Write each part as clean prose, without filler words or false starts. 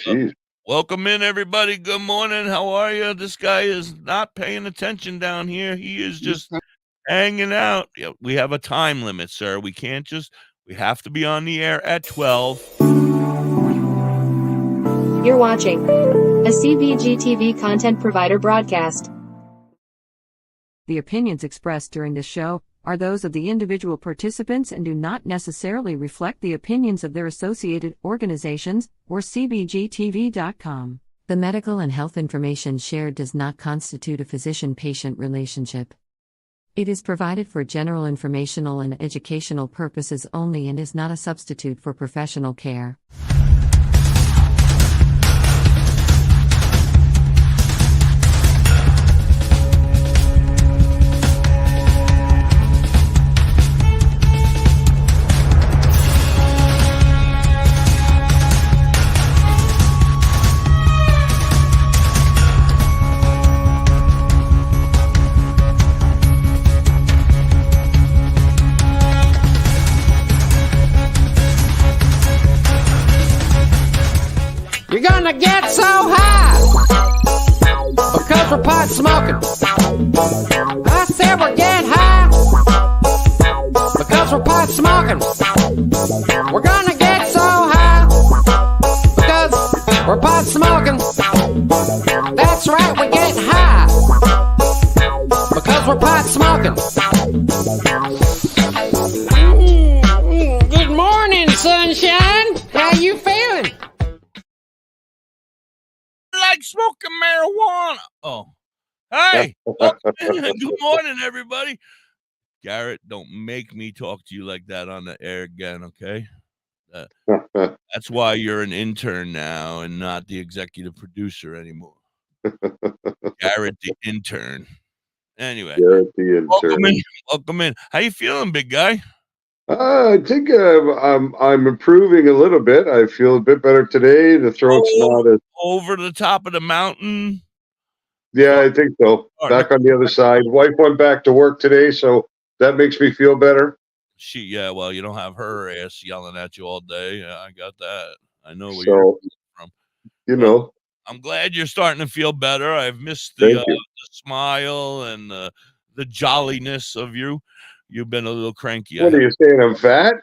geez. Welcome in, everybody. Good morning. How are you? This guy is not paying attention down here. He is just hanging out. Yeah, we have a time limit, sir. We have to be on the air at 12. You're watching a CBG TV content provider broadcast. The opinions expressed during this show are those of the individual participants and do not necessarily reflect the opinions of their associated organizations or CBGTV.com. The medical and health information shared does not constitute a physician-patient relationship. It is provided for general informational and educational purposes only and is not a substitute for professional care. You're gonna get so high because we're pot smoking. I said we're getting high because we're pot smoking. We're gonna get so high because we're pot smoking. That's right, we're getting high because we're pot smoking. Good morning, sunshine. How you feeling? Like smoking marijuana. Oh, hey. Good morning, everybody. Garrett, don't make me talk to you like that on the air again, okay? That's why you're an intern now and not the executive producer anymore. Garrett, the intern. Anyway, Garrett, the intern. Welcome in. How you feeling, big guy? I think I'm improving a little bit. I feel a bit better today. The throat's not as over the top of the mountain. Yeah, I think so. Back on the other side. Wife went back to work today, so that makes me feel better. Well, you don't have her ass yelling at you all day. Yeah, I got that. I know where you're from. You know. I'm glad you're starting to feel better. I've missed the smile and the jolliness of you. You've been a little cranky. What are you saying? I'm fat?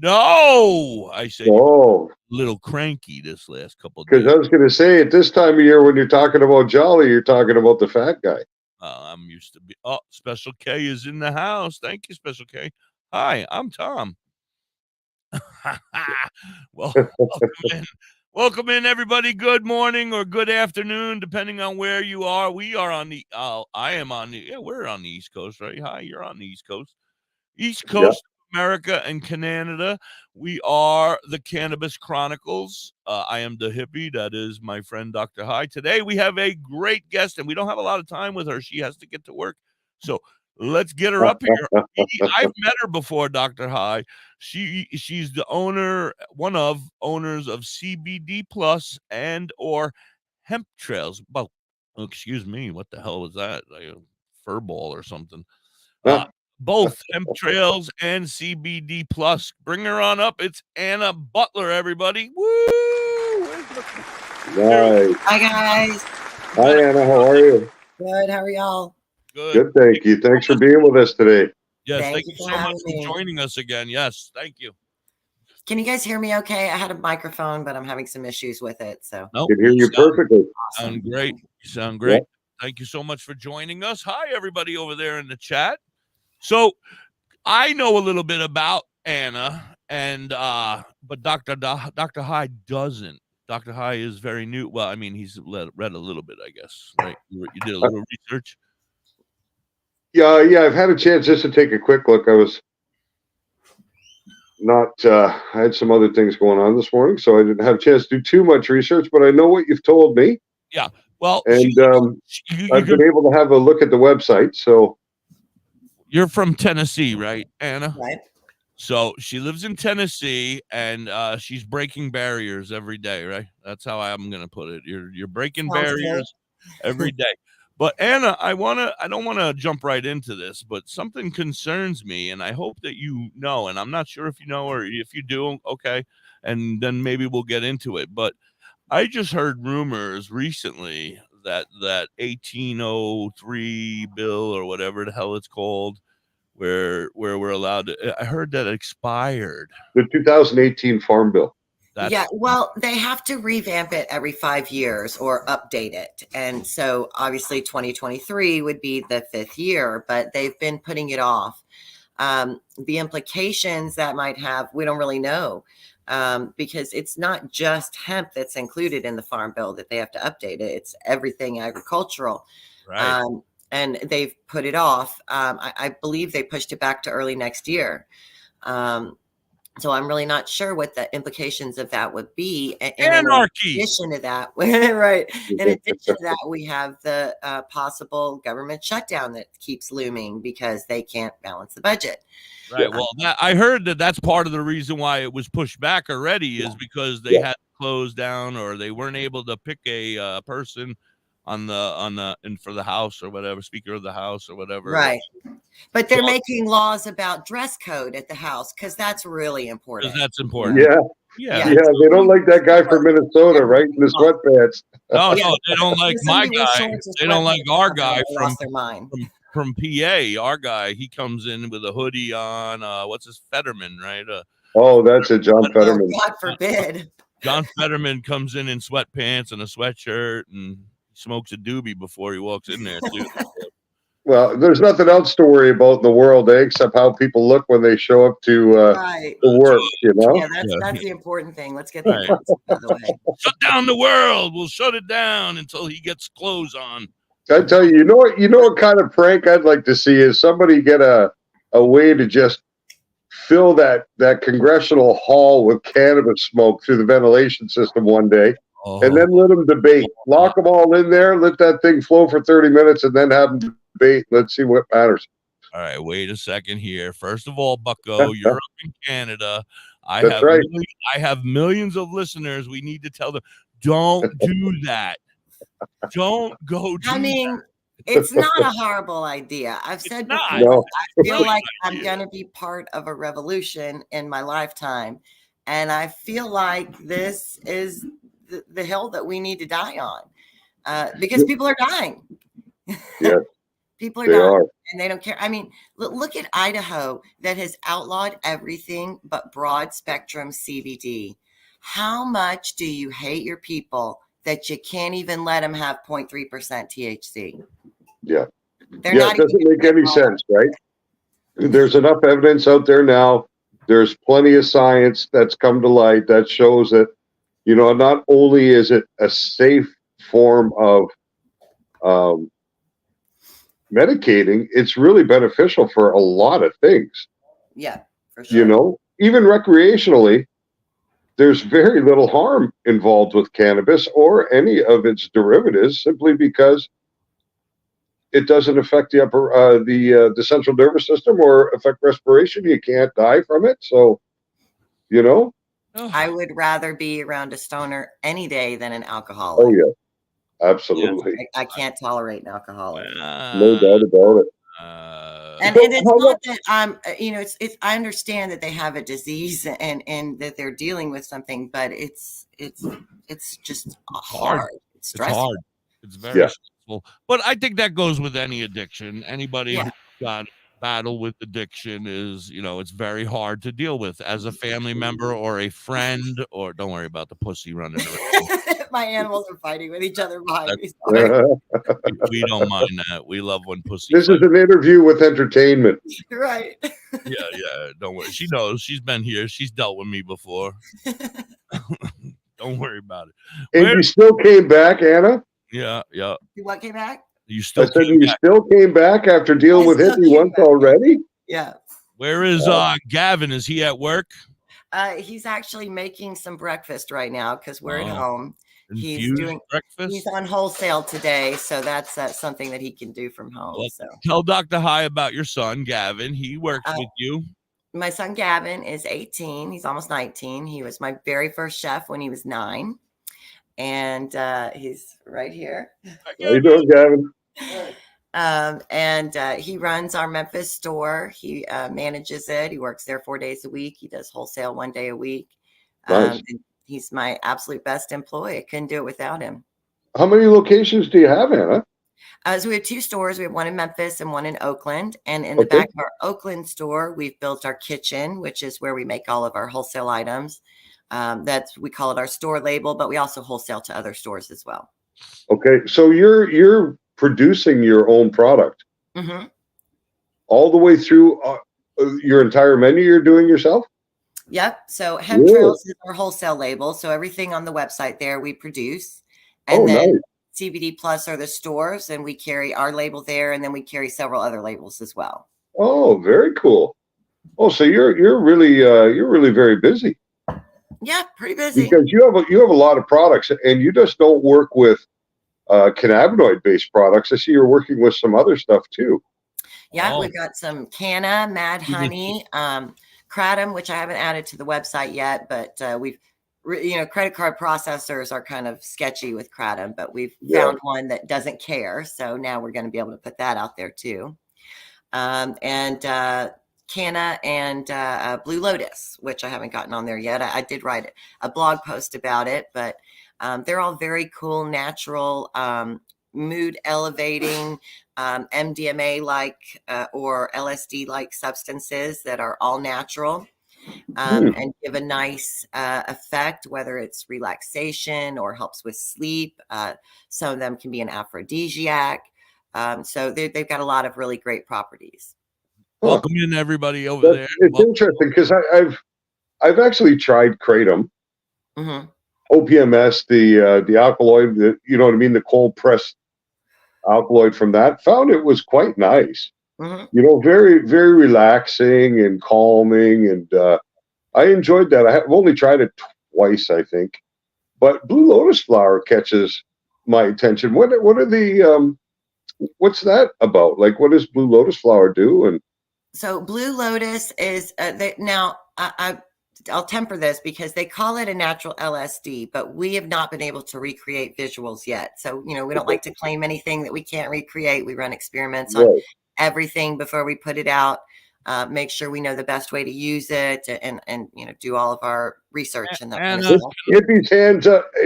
No, I say a little cranky this last couple of days. Because I was going to say, at this time of year, when you're talking about jolly, you're talking about the fat guy. I'm used to be. Oh, Special K is in the house. Thank you, Special K. Hi, I'm Tom. Well, welcome in, everybody. Good morning or good afternoon, depending on where you are. We are on the. We're on the East Coast, right? Hi, you're on the East Coast. East Coast. Yeah. America and Canada. We are the Cannabis Chronicles. I am Da.Hippie. That is my friend, Dr. Today we have a great guest, and we don't have a lot of time with her. She has to get to work. So let's get her up here. I've met her before, Dr. She's the one of owners of CBD Plus and or Hemptrails. Well, excuse me. What the hell was that? Like a fur ball or something. Both Hemptrails and CBD Plus. Bring her on up. It's Anna Butler, everybody. Woo! Nice. Hi, guys. Hi, Anna. How are you? Good. How are y'all? Good, thank you. Thanks for being with us today. Yes, thank you so much for joining us again. Yes, thank you. Can you guys hear me okay? I had a microphone, but I'm having some issues with it. So I can hear you perfectly. Sound great. You sound great. Yeah. Thank you so much for joining us. Hi, everybody over there in the chat. So I know a little bit about Anna, and but Dr. doesn't. Dr. is very new. Well, I mean, he's read a little bit, I guess, right? You did a little research. Yeah. I've had a chance just to take a quick look. I was not. I had some other things going on this morning, so I didn't have a chance to do too much research. But I know what you've told me. Yeah. Well, and I've been able to have a look at the website. So. You're from Tennessee, right, Anna? Right. So she lives in Tennessee, and she's breaking barriers every day, right? That's how I'm going to put it. You're breaking barriers every day. But Anna, I don't want to jump right into this, but something concerns me, and I hope that you know, and I'm not sure if you know or if you do, okay, and then maybe we'll get into it. But I just heard rumors recently that 1803 bill or whatever the hell it's called, where we're allowed to. I heard that expired. The 2018 Farm Bill. Yeah, well, they have to revamp it every 5 years or update it. And so obviously 2023 would be the 5th year, but they've been putting it off. The implications that might have, we don't really know, because it's not just hemp that's included in the Farm Bill that they have to update it. It's everything agricultural. Right. And they've put it off. I believe they pushed it back to early next year. So I'm really not sure what the implications of that would be. And Anarchy. in addition to that, right? In addition to that, we have the possible government shutdown that keeps looming because they can't balance the budget. Right. Well, I heard that that's part of the reason why it was pushed back already is because they had to close down or they weren't able to pick a person and for the House or whatever, Speaker of the House or whatever. Right. But they're making laws about dress code at the House because that's really important. Because that's important. Yeah. They don't like that guy from Minnesota, right? In the sweatpants. No, they don't like my guy. They don't like our guy from PA. Our guy, he comes in with a hoodie on. What's his Fetterman, right? Oh, that's a John Fetterman. God forbid. John Fetterman comes in sweatpants and a sweatshirt and smokes a doobie before he walks in there too. Well, there's nothing else to worry about in the world, except how people look when they show up to work, you know? Yeah, that's the important thing. Let's get that out of the way. Shut down the world. We'll shut it down until he gets clothes on. I tell you, you know what kind of prank I'd like to see is somebody get a way to just fill that congressional hall with cannabis smoke through the ventilation system one day. And then let them debate. Lock them all in there, let that thing flow for 30 minutes, and then have them debate. Let's see what matters. All right, wait a second here. First of all, Bucko, you're up in Canada. I have millions of listeners. We need to tell them, don't do that. Don't go do that. It's not a horrible idea. I've said before, no. I feel like I'm going to be part of a revolution in my lifetime. And I feel like this is the hill that we need to die on because people are dying. Yeah, people are dying and they don't care. I mean, look at Idaho that has outlawed everything but broad spectrum CBD. How much do you hate your people that you can't even let them have 0.3% THC? Yeah. It doesn't make any sense, right? There's enough evidence out there now. There's plenty of science that's come to light that shows that, not only is it a safe form of medicating, it's really beneficial for a lot of things. Yeah, for sure. Even recreationally, there's very little harm involved with cannabis or any of its derivatives simply because it doesn't affect the central nervous system or affect respiration. You can't die from it. So, I would rather be around a stoner any day than an alcoholic. Oh, yeah. Absolutely. I can't tolerate an alcoholic. No doubt about it. And it's not that it's I understand that they have a disease and that they're dealing with something, but it's just hard. It's stressful. It's hard. It's very stressful. But I think that goes with any addiction. Anybody who's got battle with addiction is, it's very hard to deal with as a family member or a friend, or don't worry about the pussy running around. My animals are fighting with each other behind me. We don't mind that. We love when pussy. This is an interview with entertainment. Right. Yeah. Don't worry. She knows. She's been here. She's dealt with me before. Don't worry about it. And you still came back, Anna? Yeah. What came back? You still still came back after dealing with Hippie once already? Yeah. Where is Gavin? Is he at work? He's actually making some breakfast right now because we're at home. He's doing breakfast. He's on wholesale today, so that's something that he can do from home. Well, so tell Dr. High about your son, Gavin. He works with you. My son Gavin is 18. He's almost 19. He was my very first chef when he was 9, and he's right here. How you doing, Gavin? And he runs our Memphis store. He manages it. He works there 4 days a week. He does wholesale 1 day a week. Nice. he's my absolute best employee. I couldn't do it without him. How many locations do you have, Anna? So we have 2 stores. We have one in Memphis and one in Oakland. And in the back of our Oakland store, we've built our kitchen, which is where we make all of our wholesale items. We call it our store label, but we also wholesale to other stores as well. Okay, so you're producing your own product all the way through your entire menu. You're doing yourself. Yep. So Hemptrails is our wholesale label. So everything on the website there we produce, and then nice. CBD Plus are the stores, and we carry our label there, and then we carry several other labels as well. Oh, very cool. Oh, so you're really very busy. Yeah, pretty busy. Because you have a lot of products, and you just don't work with cannabinoid based products. I see you're working with some other stuff too. Yeah, we've got some Canna, Mad Honey, Kratom, which I haven't added to the website yet, but credit card processors are kind of sketchy with Kratom, but we've found one that doesn't care. So now we're going to be able to put that out there too. And Canna and Blue Lotus, which I haven't gotten on there yet. I did write a blog post about it, but they're all very cool, natural, mood elevating, MDMA like or LSD like substances that are all natural and give a nice effect, whether it's relaxation or helps with sleep. Some of them can be an aphrodisiac. So they've got a lot of really great properties. Welcome in everybody over there. It's interesting because I've actually tried Kratom, OPMS, the alkaloid, you know what I mean, the cold pressed alkaloid from that. Found it was quite nice. You know, very very relaxing and calming, and I enjoyed that. I've only tried it twice, I think, but Blue Lotus flower catches my attention. What are the what's that about? Like, what does Blue Lotus flower do? And so Blue Lotus is now I'll temper this because they call it a natural LSD, but we have not been able to recreate visuals yet. So, we don't like to claim anything that we can't recreate. We run experiments on everything before we put it out. Make sure we know the best way to use it, and do all of our research and that kind of stuff.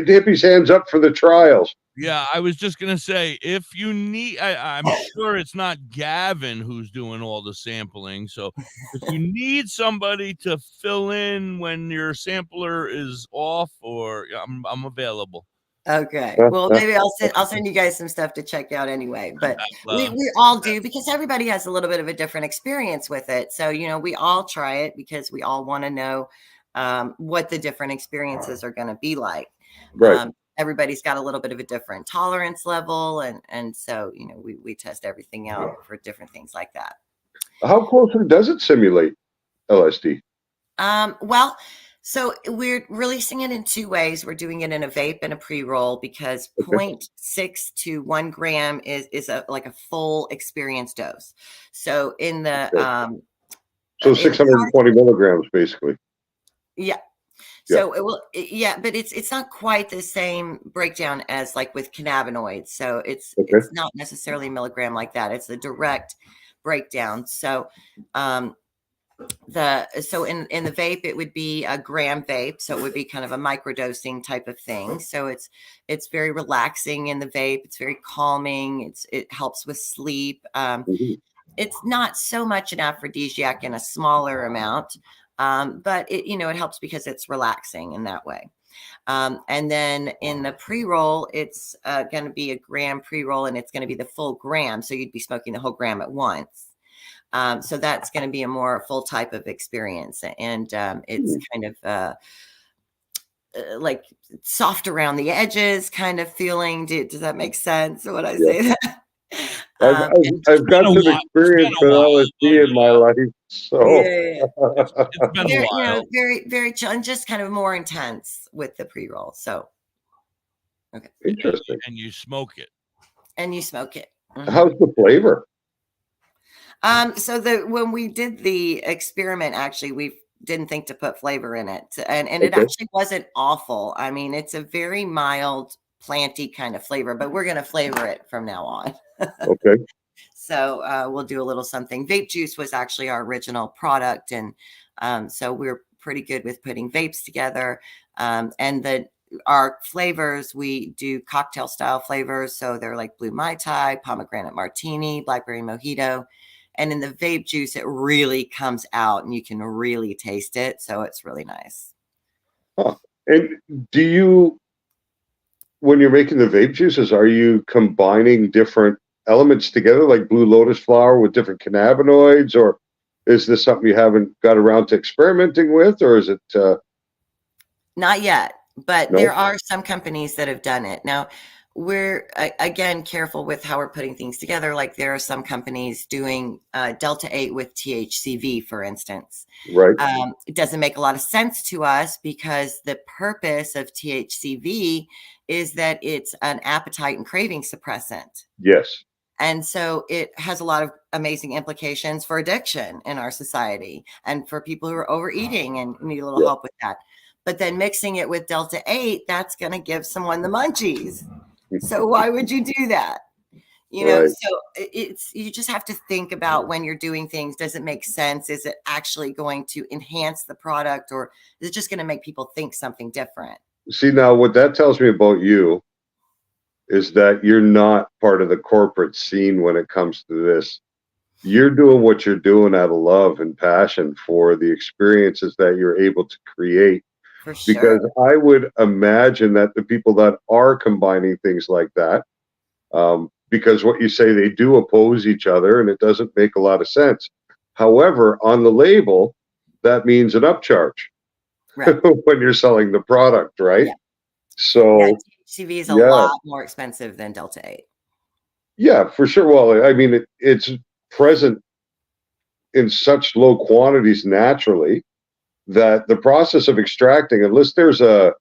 Hippie's hands up for the trials. Yeah, I was just gonna say, if you need, I'm sure it's not Gavin who's doing all the sampling. So if you need somebody to fill in when your sampler is off, or I'm available. Okay. Well, maybe I'll send you guys some stuff to check out anyway. But we all do, because everybody has a little bit of a different experience with it. So, we all try it because we all want to know what the different experiences are going to be like. Right. Everybody's got a little bit of a different tolerance level. And so, we test everything out for different things like that. How closely does it simulate LSD? Well, so we're releasing it in 2 ways. We're doing it in a vape and a pre-roll, because 0.6 to 1 gram is like a full experience dose. So in the so 620 milligrams basically. Yeah. So it will, but it's not quite the same breakdown as like with cannabinoids. So it's not necessarily a milligram like that. It's a direct breakdown. So in the vape, it would be a gram vape. So it would be kind of a microdosing type of thing. So it's very relaxing in the vape. It's very calming. It helps with sleep. It's not so much an aphrodisiac in a smaller amount, but it helps because it's relaxing in that way. And then in the pre-roll, it's going to be a gram pre-roll, and it's going to be the full gram. So you'd be smoking the whole gram at once. So that's going to be a more full type of experience. And it's kind of like soft around the edges kind of feeling. Does that make sense when I say that? I've got some experience with LSD in my life. So It's been a while. Very, very chill, and just kind of more intense with the pre-roll. So, okay. Interesting. And you smoke it. How's the flavor? So when we did the experiment, actually, we didn't think to put flavor in it, and it actually wasn't awful. I mean, it's a very mild, planty kind of flavor, but we're going to flavor it from now on. Okay. So we'll do a little something. Vape juice was actually our original product, and so we're pretty good with putting vapes together. And our flavors, we do cocktail style flavors. So they're like blue Mai Tai, pomegranate martini, blackberry mojito. And in the vape juice, it really comes out and you can really taste it. So it's really nice. Huh. And do you, when you're making the vape juices, are you combining different elements together, like blue lotus flower with different cannabinoids, or is this something you haven't got around to experimenting with, or is it? Not yet, but No? there are some companies that have done it. Now, we're again careful with how we're putting things together. Like there are some companies doing Delta 8 with THCV, for instance. Right. It doesn't make a lot of sense to us because the purpose of THCV is that it's an appetite and craving suppressant. Yes. And so it has a lot of amazing implications for addiction in our society and for people who are overeating and need a little help with that. But then mixing it with Delta 8, that's going to give someone the munchies. So why would you do that? You know, so it's, you just have to think about when you're doing things, does it make sense? Is it actually going to enhance the product, or is it just going to make people think something different? See, now what that tells me about you is that you're not part of the corporate scene when it comes to this. You're doing what you're doing out of love and passion for the experiences that you're able to create. For sure. Because I would imagine that the people that are combining things like that, because what you say, they do oppose each other and it doesn't make a lot of sense. However, on the label, that means an upcharge when you're selling the product, right? Yeah. So THCV is a lot more expensive than Delta 8. Yeah, for sure. Well, I mean, it's present in such low quantities naturally that the process of extracting, unless there's a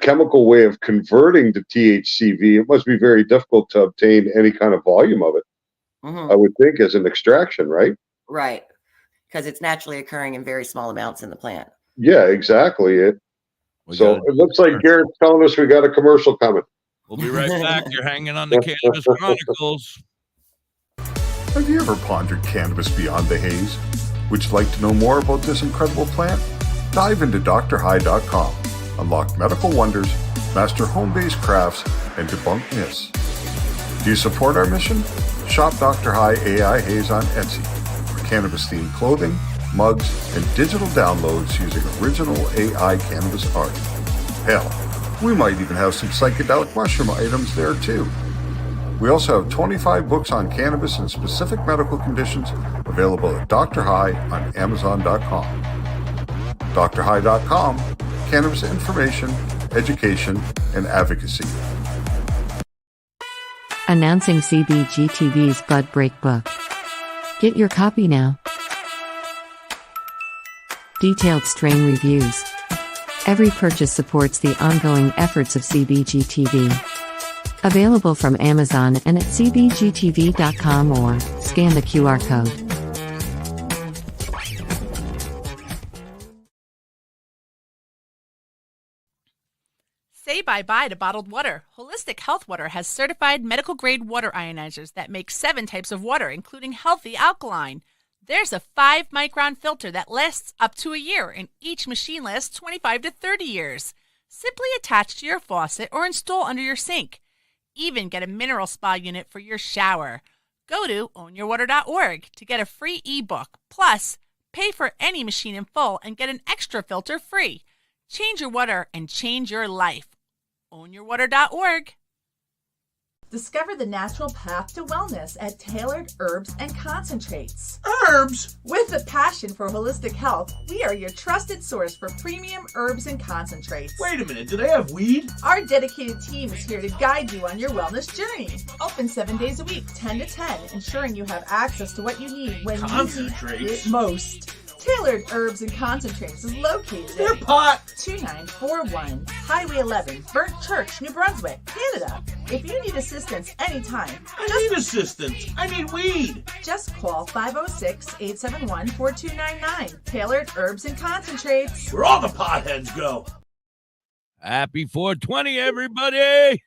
chemical way of converting to THCV, it must be very difficult to obtain any kind of volume of it. I would think as an extraction, right? Right. Because it's naturally occurring in very small amounts in the plant. Yeah, exactly. So it looks like Garrett's telling us we got a commercial coming. We'll be right back. You're hanging on the Cannabis Chronicles. Have you ever pondered cannabis beyond the haze? Would you like to know more about this incredible plant? Dive into drhi.com. Unlock medical wonders, master home-based crafts, and debunk myths. Do you support our mission? Shop Dr. Hi AI Haze on Etsy for cannabis-themed clothing, mugs, and digital downloads using original AI cannabis art. Hell, we might even have some psychedelic mushroom items there too. We also have 25 books on cannabis and specific medical conditions available at Dr. Hi on Amazon.com. DrHi.com, cannabis information, education, and advocacy. Announcing CBG TV's Bud Break book. Get your copy now. Detailed strain reviews. Every purchase supports the ongoing efforts of CBG TV. Available from Amazon and at cbgtv.com or scan the QR code. Say bye-bye to bottled water. Holistic Health Water has certified medical-grade water ionizers that make 7 types of water, including healthy alkaline. There's a 5-micron filter that lasts up to a year, and each machine lasts 25 to 30 years. Simply attach to your faucet or install under your sink. Even get a mineral spa unit for your shower. Go to ownyourwater.org to get a free ebook. Plus, pay for any machine in full and get an extra filter free. Change your water and change your life. Ownyourwater.org. Discover the natural path to wellness at Tailored Herbs and Concentrates. Herbs? With a passion for holistic health, we are your trusted source for premium herbs and concentrates. Wait a minute, do they have weed? Our dedicated team is here to guide you on your wellness journey. Open 7 days a week, 10 to 10, ensuring you have access to what you need when you need it most. Tailored Herbs and Concentrates is located at pot 2941 Highway 11, Burnt Church, New Brunswick, Canada. If you need assistance anytime, I need assistance. I need weed. Just call 506-871-4299. Tailored Herbs and Concentrates. Where all the potheads go. Happy 420, everybody.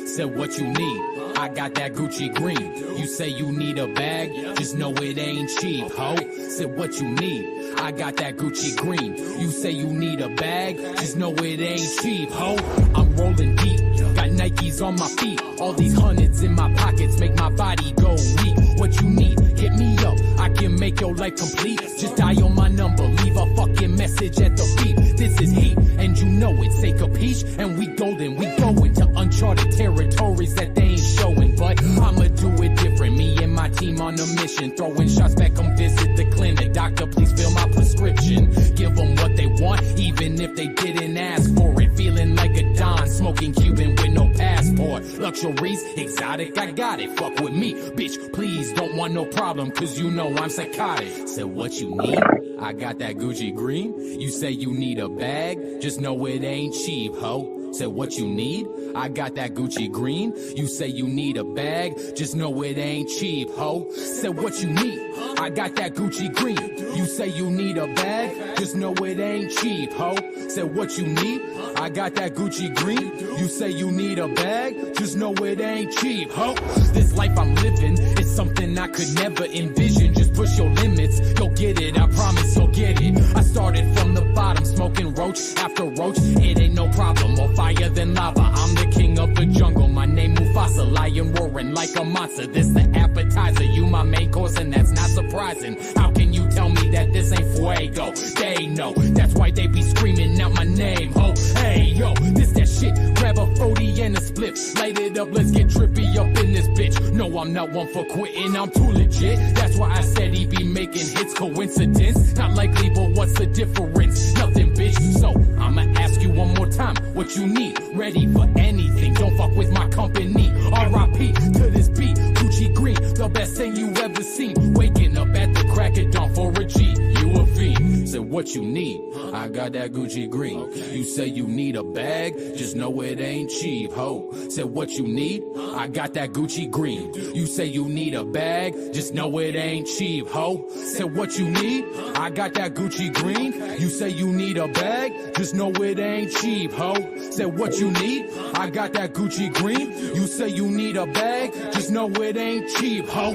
Said what you need, I got that Gucci green. You say you need a bag, just know it ain't cheap, ho. Said what you need, I got that Gucci green. You say you need a bag, just know it ain't cheap, ho. I'm rolling deep, got Nikes on my feet. All these hundreds in my pockets make my body go weak. What you need, hit me up, I can make your life complete. Just dial my number, leave a fucking message at the beep. This is heat, and you know it, say capiche. And we golden, we going to uncharted territories that they ain't showing. But I'ma do it different, me and my team on a mission. Throwing shots back, come visit the clinic. Doctor, please fill my prescription. Give them what they want, even if they didn't ask for it. Feeling like a Don, smoking Cuban with no passport. Luxuries, exotic, I got it. Fuck with me, bitch, please, don't want no problem, cause you know I'm psychotic. Said what you need, I got that Gucci green. You say you need a bag, just know it ain't cheap, ho. Said what you need, I got that Gucci green. You say you need a bag, just know it ain't cheap, ho. Said what you need, I got that Gucci green. You say you need a bag, just know it ain't cheap, ho. Said what you need, I got that Gucci green. You say you need a bag, just know it ain't cheap, ho. This life I'm living is something I could never envision. Just push your limits, you'll get it, I promise you'll get it. I started from the bottom, smoking roach after roach. It ain't no problem, more fire than lava. I'm the king of the jungle, my name Mufasa. Lion roaring like a monster, this the appetizer. You my main course and that's not surprising. How can you tell me that this ain't fuego? They know, that's why they be screaming out my name, ho. Hey yo, this that shit, grab a 40 and a split. Light it up, let's get trippy up in this bitch. No, I'm not one for quitting, I'm too legit. That's why I said he be making hits. Coincidence? Not likely, but what's the difference? Nothing, bitch. So I'ma ask you one more time, what you need? Ready for anything, don't fuck with my company. R.I.P. to this beat, Gucci green, the best thing you ever seen. Waking up at the crack of dawn for a G, you a fiend. Said what you need, I got that Gucci green. You say you need a bag, just know it ain't cheap, ho. Said what you need, I got that Gucci green. You say you need a bag, just know it ain't cheap, ho. Said what you need, I got that Gucci green. You say you need a bag, just know it ain't cheap, ho. Said what you need, I got that Gucci green. You say you need a bag, just know it ain't cheap, ho.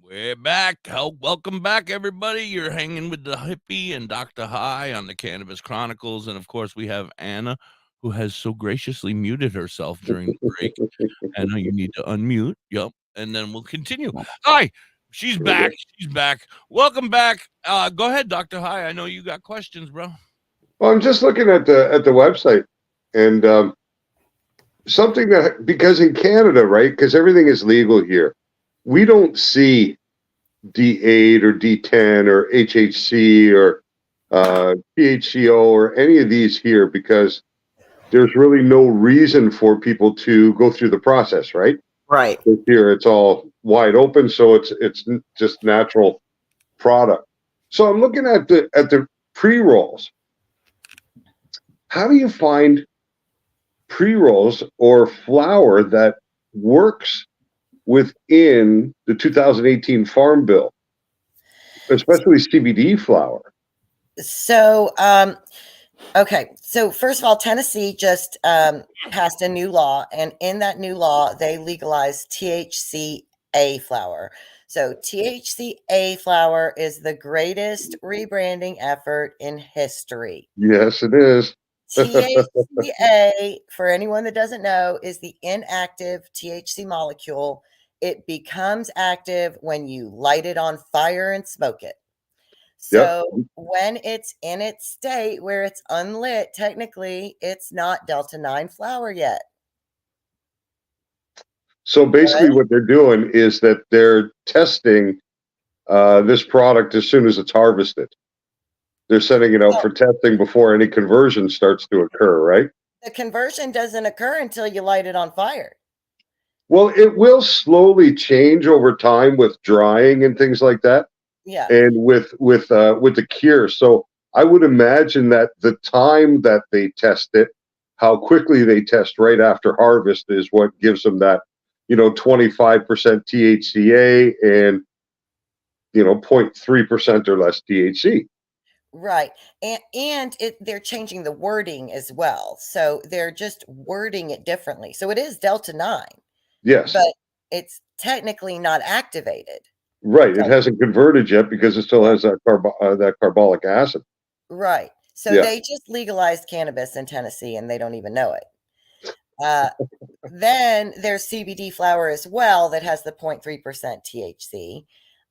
We're back. Welcome back, everybody. You're hanging with Da.Hippie and Dr. High on the Cannabis Chronicles. And of course, we have Anna, who has so graciously muted herself during the break. Anna, you need to unmute. Yep. And then we'll continue. Hi. She's back. She's back. Welcome back. Go ahead, Dr. High. I know you got questions, bro. Well, I'm just looking at the website, and something that, because in Canada, right, because everything is legal here, we don't see D8 or D10 or HHC or THCO or any of these here, because there's really no reason for people to go through the process, right? Right. Here it's all wide open, so it's just natural product. So I'm looking at the pre-rolls. How do you find pre-rolls or flower that works within the 2018 Farm Bill, especially CBD flower? So, okay. So first of all, Tennessee just passed a new law, and in that new law, they legalized THCA flower. So THCA flower is the greatest rebranding effort in history. Yes, it is. THCA, for anyone that doesn't know, is the inactive THC molecule. It becomes active when you light it on fire and smoke it. So when it's in its state where it's unlit, technically it's not Delta 9 flower yet. So basically what they're doing is that they're testing this product as soon as it's harvested. They're sending it out for testing before any conversion starts to occur, right? The conversion doesn't occur until you light it on fire. Well, it will slowly change over time with drying and things like that, Yeah. and with the cure. So I would imagine that the time that they test it, how quickly they test right after harvest, is what gives them that, 25% THCA and 0.3% or less THC. Right. And they're changing the wording as well. So they're just wording it differently. So it is Delta 9, Yes. but it's technically not activated. Right. It hasn't converted yet because it still has that carbolic acid. Right. So Yeah. they just legalized cannabis in Tennessee and they don't even know it. Then there's CBD flower as well that has the 0.3% THC.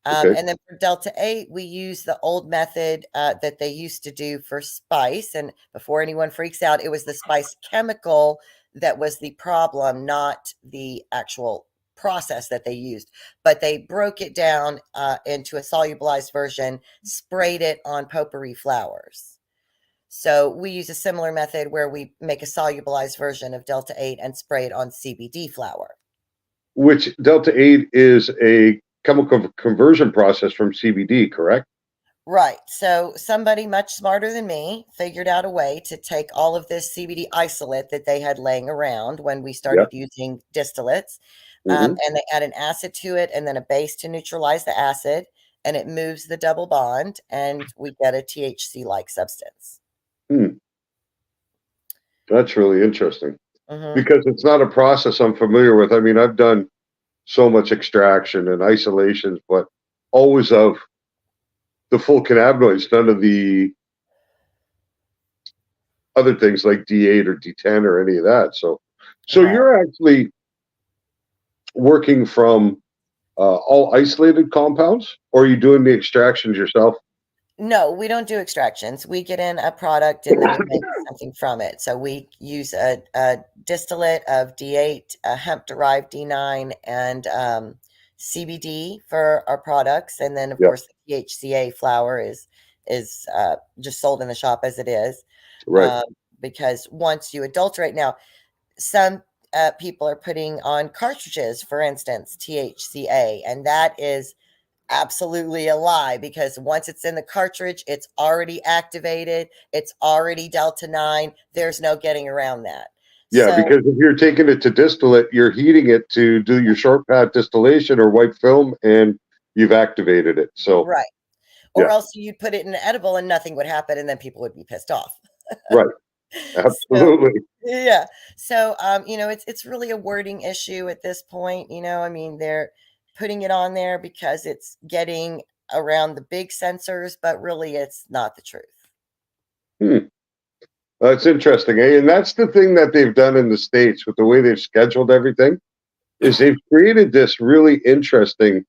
Okay. And then for Delta 8, we use the old method that they used to do for spice. And before anyone freaks out, it was the spice chemical that was the problem, not the actual process that they used. But they broke it down into a solubilized version, sprayed it on potpourri flowers. So we use a similar method where we make a solubilized version of Delta 8 and spray it on CBD flower. Which Delta 8 is a chemical conversion process from CBD, correct? Right. So somebody much smarter than me figured out a way to take all of this CBD isolate that they had laying around when we started using distillates, and they add an acid to it and then a base to neutralize the acid, and it moves the double bond, and we get a THC-like substance. That's really interesting because it's not a process I'm familiar with. I mean, I've done so much extraction and isolations, but always of the full cannabinoids, none of the other things like D8 or D10 or any of that. So you're actually working from all isolated compounds, or are you doing the extractions yourself? No, we don't do extractions. We get in a product and then we make something from it. So we use a distillate of D8, a hemp-derived D9, and CBD for our products. And then, of course, the THCA flower is just sold in the shop as it is. Right. Because once you adulterate, now some people are putting on cartridges, for instance, THCA, and that is absolutely a lie, because once it's in the cartridge, it's already activated. It's already Delta 9. There's no getting around that. Yeah, because if you're taking it to distillate, you're heating it to do your short pad distillation or white film, and you've activated it. So right. Or else you'd put it in an edible and nothing would happen, and then people would be pissed off. Right. Absolutely. So it's really a wording issue at this point. I mean, they're putting it on there because it's getting around the big sensors, but really it's not the truth. That's interesting. And that's the thing that they've done in the States with the way they've scheduled everything, is they've created this really interesting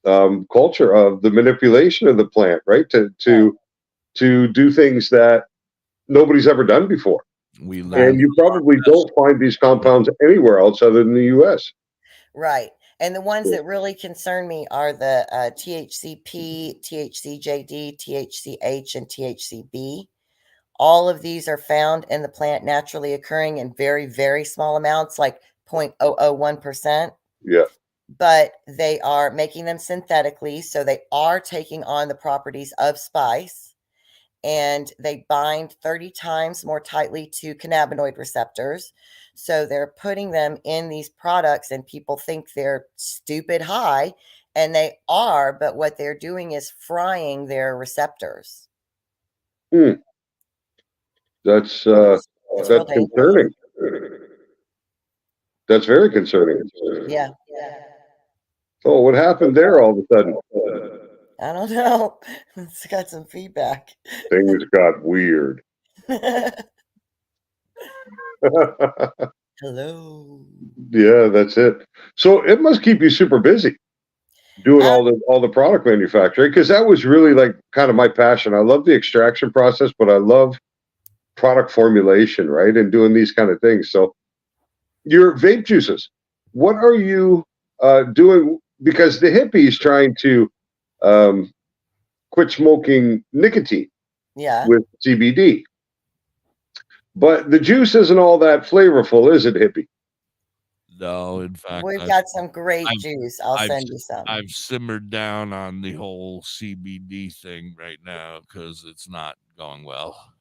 culture of the manipulation of the plant, right? To do things that nobody's ever done before. And you probably don't find these compounds anywhere else other than the US. Right. And the ones that really concern me are the THCP, THCJD, THCH, and THCB. All of these are found in the plant naturally occurring in very, very small amounts, like 0.001%. Yeah. But they are making them synthetically, so they are taking on the properties of spice. And they bind 30 times more tightly to cannabinoid receptors. So they're putting them in these products, and people think they're stupid high, and they are, but what they're doing is frying their receptors. That's concerning. That's very concerning. Yeah. Oh, what happened there all of a sudden? I don't know. It's got some feedback. Things got weird. Hello. Yeah, that's it. So it must keep you super busy doing all the product manufacturing, because that was really like kind of my passion. I love the extraction process, but I love product formulation, right? And doing these kind of things. So your vape juices, what are you doing? Because Da.Hippie is trying to quit smoking nicotine with CBD. But the juice isn't all that flavorful, is it, Hippie? No, in fact, We've got some great I've juice. I'll I've send you some. I've simmered down on the whole CBD thing right now because it's not going well.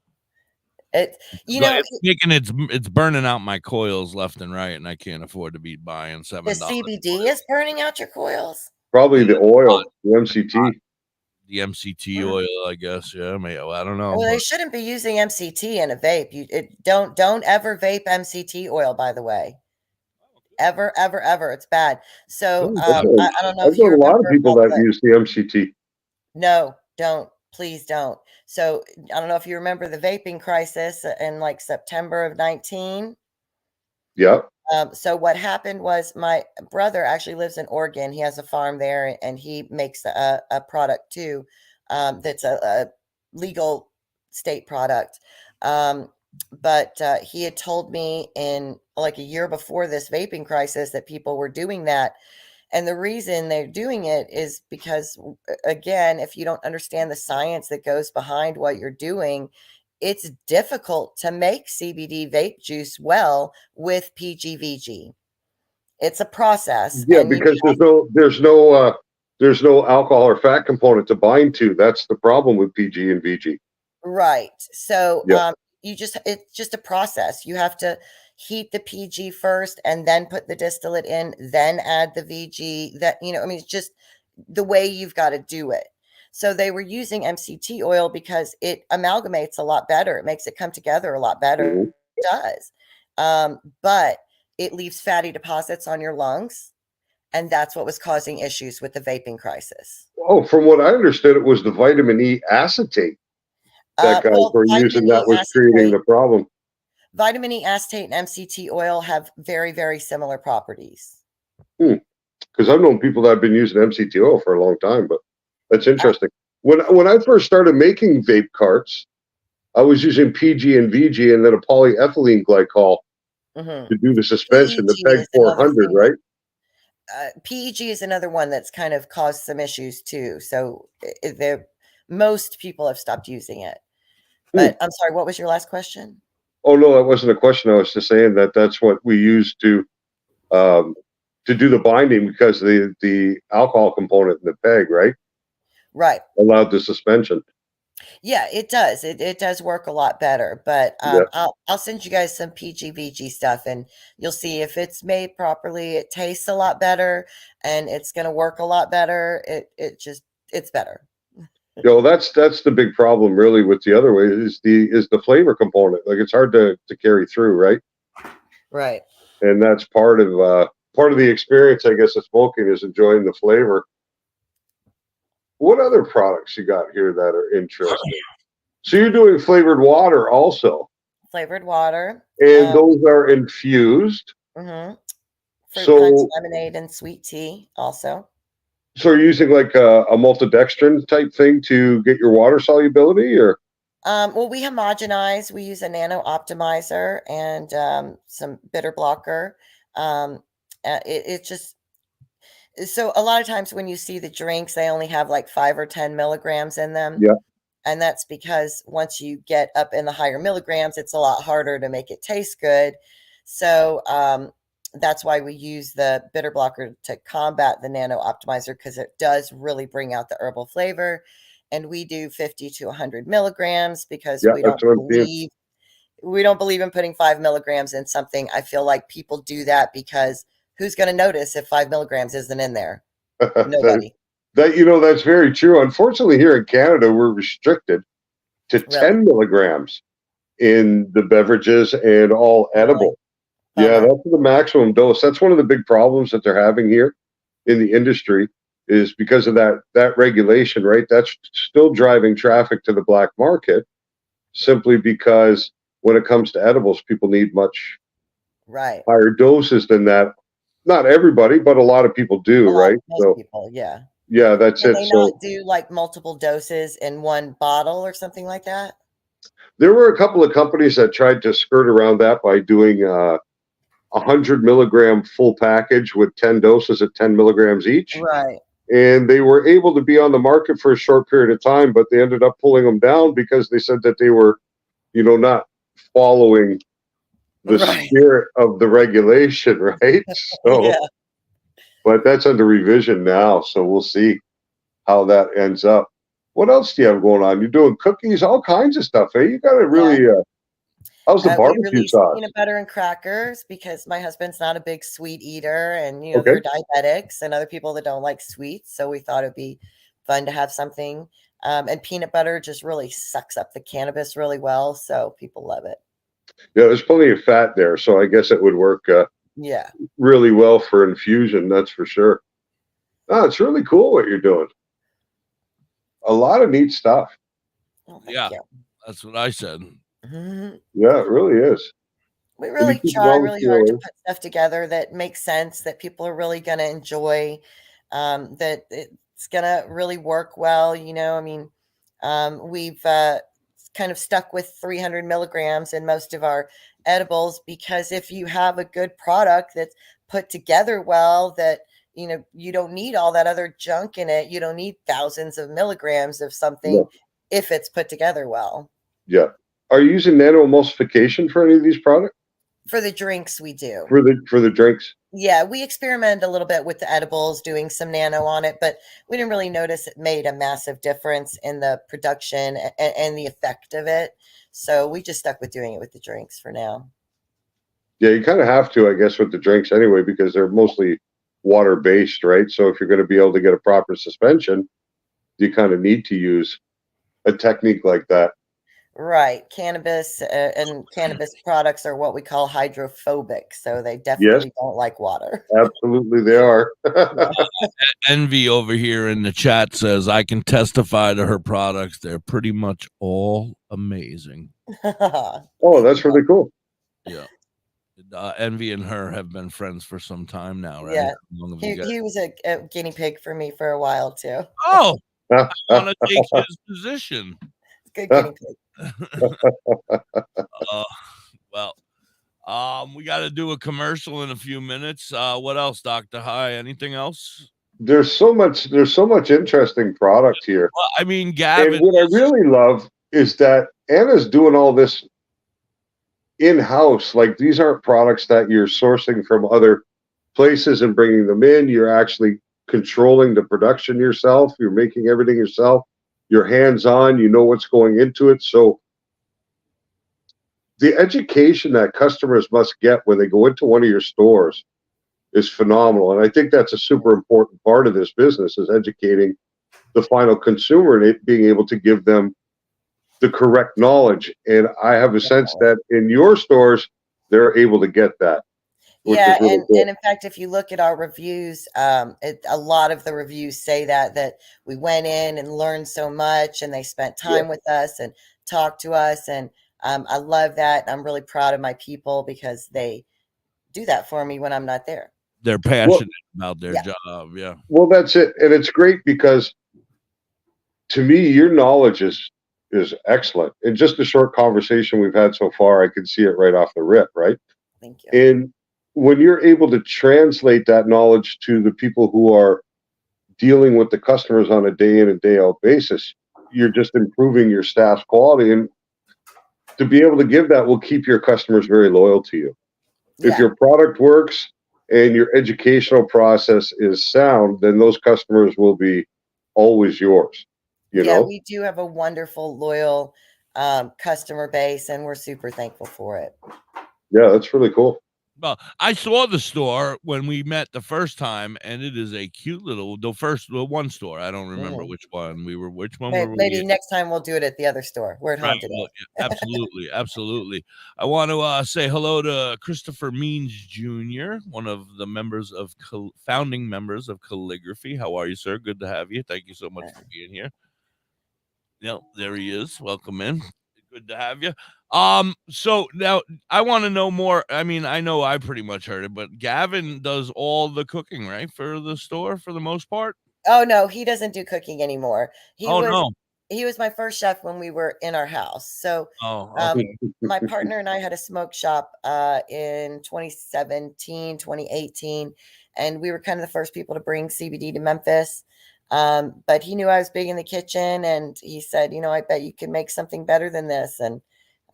It, you know, It's burning out my coils left and right, and I can't afford to be buying the $7. CBD is burning out your coils. Probably the oil, the MCT. The MCT oil, I guess. Yeah, I don't know. Well, they shouldn't be using MCT in a vape. Don't ever vape MCT oil, by the way. Ever, ever, ever. It's bad. So I don't know I've if you known a lot of remember people that Butler. use the MCT. No, don't. Please don't. So I don't know if you remember the vaping crisis in like September of 19. Yeah. So what happened was my brother actually lives in Oregon. He has a farm there, and he makes a product too. That's a legal state product. But he had told me in like a year before this vaping crisis that people were doing that. And the reason they're doing it is because, again, if you don't understand the science that goes behind what you're doing, it's difficult to make CBD vape juice well with PGVG. It's a process. Yeah, because there's no alcohol or fat component to bind to. That's the problem with PG and VG. Right. So Yeah. it's just a process. You have to heat the PG first and then put the distillate in, then add the VG. It's just the way you've got to do it. So they were using MCT oil because it amalgamates a lot better. It makes it come together a lot better. Mhm. It does. But it leaves fatty deposits on your lungs. And that's what was causing issues with the vaping crisis. Oh, from what I understood, it was the vitamin E acetate that guys were using that was creating the problem. Vitamin E acetate and MCT oil have very, very similar properties. Because I've known people that have been using MCT oil for a long time, but that's interesting. When I first started making vape carts, I was using PG and VG and then a polyethylene glycol to do the suspension, the PEG 400, right? PEG is another one that's kind of caused some issues too. So most people have stopped using it. But I'm sorry, what was your last question? Oh no, that wasn't a question. I was just saying that's what we use to do the binding because the alcohol component in the PEG, right? Right. Allowed the suspension. Yeah, it does. It does work a lot better. But Yeah. I'll send you guys some PGVG stuff, and you'll see if it's made properly, it tastes a lot better, and it's going to work a lot better. It's better. That's the big problem really with the other way is the flavor component. Like it's hard to carry through, right? Right. And that's part of the experience, I guess, of smoking is enjoying the flavor. What other products you got here that are interesting? So you're doing flavored water also. Flavored water. And those are infused. Mm-hmm. Fruit punch, lemonade, and sweet tea also. So you're using like a maltodextrin type thing to get your water solubility, or? Well, we homogenize. We use a nano optimizer and some bitter blocker. It just so a lot of times when you see the drinks, they only have like 5 or 10 milligrams in them. Yeah. And that's because once you get up in the higher milligrams, it's a lot harder to make it taste good. So that's why we use the bitter blocker to combat the nano optimizer, because it does really bring out the herbal flavor. And we do 50 to 100 milligrams because we don't believe in putting 5 milligrams in something. I feel like people do that because who's going to notice if 5 milligrams isn't in there? Nobody. That's very true. Unfortunately, here in Canada, we're restricted to 10 milligrams in the beverages and all edible. Yeah, that's the maximum dose. That's one of the big problems that they're having here in the industry is because of that regulation, right? That's still driving traffic to the black market simply because when it comes to edibles, people need much higher doses than that. Not everybody, but a lot of people do, right? Most people, yeah. Yeah, that's Can it. they not do like multiple doses in one bottle or something like that? There were a couple of companies that tried to skirt around that by doing 100 milligram full package with 10 doses at 10 milligrams each. Right. And they were able to be on the market for a short period of time, but they ended up pulling them down because they said that they were, not following the Right. spirit of the regulation, right? So, Yeah. but that's under revision now, so we'll see how that ends up. What else do you have going on? You're doing cookies, all kinds of stuff. Hey, you got to Yeah. really. How's the We barbecue released sauce? peanut butter and crackers because my husband's not a big sweet eater, and you know Okay. they're diabetics and other people that don't like sweets. So we thought it'd be fun to have something. And peanut butter just really sucks up the cannabis really well, so people love it. Yeah, there's plenty of fat there, so I guess it would work Yeah. really well for infusion. That's for sure. Oh, it's really cool what you're doing. A lot of neat stuff. Oh, Yeah, thank you. that's what I said. Mhm. Yeah, it really is. We And you really keep it try all really hard to together. put stuff together that makes sense, that people are really going to enjoy, that it's going to really work well. You know, I mean, we've kind of stuck with 300 milligrams in most of our edibles because if you have a good product that's put together well, that, you know, you don't need all that other junk in it. You don't need thousands of milligrams of something No. if it's put together well. Yeah. Are you using nano emulsification for any of these products? For the drinks, we do. For the drinks? Yeah, we experimented a little bit with the edibles, doing some nano on it, but we didn't really notice it made a massive difference in the production and the effect of it. So we just stuck with doing it with the drinks for now. Yeah, you kind of have to, I guess, with the drinks anyway, because they're mostly water based, right? So if you're going to be able to get a proper suspension, you kind of need to use a technique like that. Right. Cannabis and cannabis products are what we call hydrophobic. So they Yes, definitely don't like water. absolutely, they are. Envy over here in the chat says, I can testify to her products. They're pretty much all amazing. Oh, that's really cool. Yeah. Envy and her have been friends for some time now, right? Yeah. How long have you guys- He was a guinea pig for me for a while too. Oh, I want to take his position. Good guinea pig. Well, we got to do a commercial in a few minutes. What else, Dr. High? Anything else? There's so much interesting product here. Well, I mean, And Gavin. what I really love is that Anna's doing all this in-house. Like, these aren't products that you're sourcing from other places and bringing them in. You're actually controlling the production yourself. You're making everything yourself. You're hands-on. You know what's going into it. So the education that customers must get when they go into one of your stores is phenomenal. And I think that's a super important part of this business, is educating the final consumer and it being able to give them the correct knowledge. And I have a sense that in your stores, they're able to get that. Yeah, and in fact, if you look at our reviews, a lot of the reviews say that we went in and learned so much, and they spent time with us and talked to us, and I love that. I'm really proud of my people because they do that for me when I'm not there. They're passionate about their job. Yeah. Well, that's it, and it's great because to me, your knowledge is excellent. In just the short conversation we've had so far, I can see it right off the rip, right? Thank you. And when you're able to translate that knowledge to the people who are dealing with the customers on a day in and day out basis, you're just improving your staff's quality. And to be able to give that will keep your customers very loyal to you. If your product works and your educational process is sound, then those customers will be always yours. You know? We do have a wonderful, loyal customer base, and we're super thankful for it. Yeah, that's really cool. Well, I saw the store when we met the first time, and it is a cute little the one store. I don't remember which one we were. Which one were we? Maybe next time we'll do it at the other store. We're at Haunted. Well, absolutely, absolutely. I want to say hello to Christopher Means Jr., one of the members of founding members of Calligraphy. How are you, sir? Good to have you. Thank you so much for being here. Yeah, there he is. Welcome in. Good to have you. So now I want to know more. I mean, I know I pretty much heard it, but Gavin does all the cooking, right, for the store for the most part? Oh no, he doesn't do cooking anymore. He No. was my first chef when we were in our house. So okay. My partner and I had a smoke shop in 2017, 2018, and we were kind of the first people to bring CBD to Memphis. But he knew I was big in the kitchen, and he said, you know, I bet you can make something better than this. And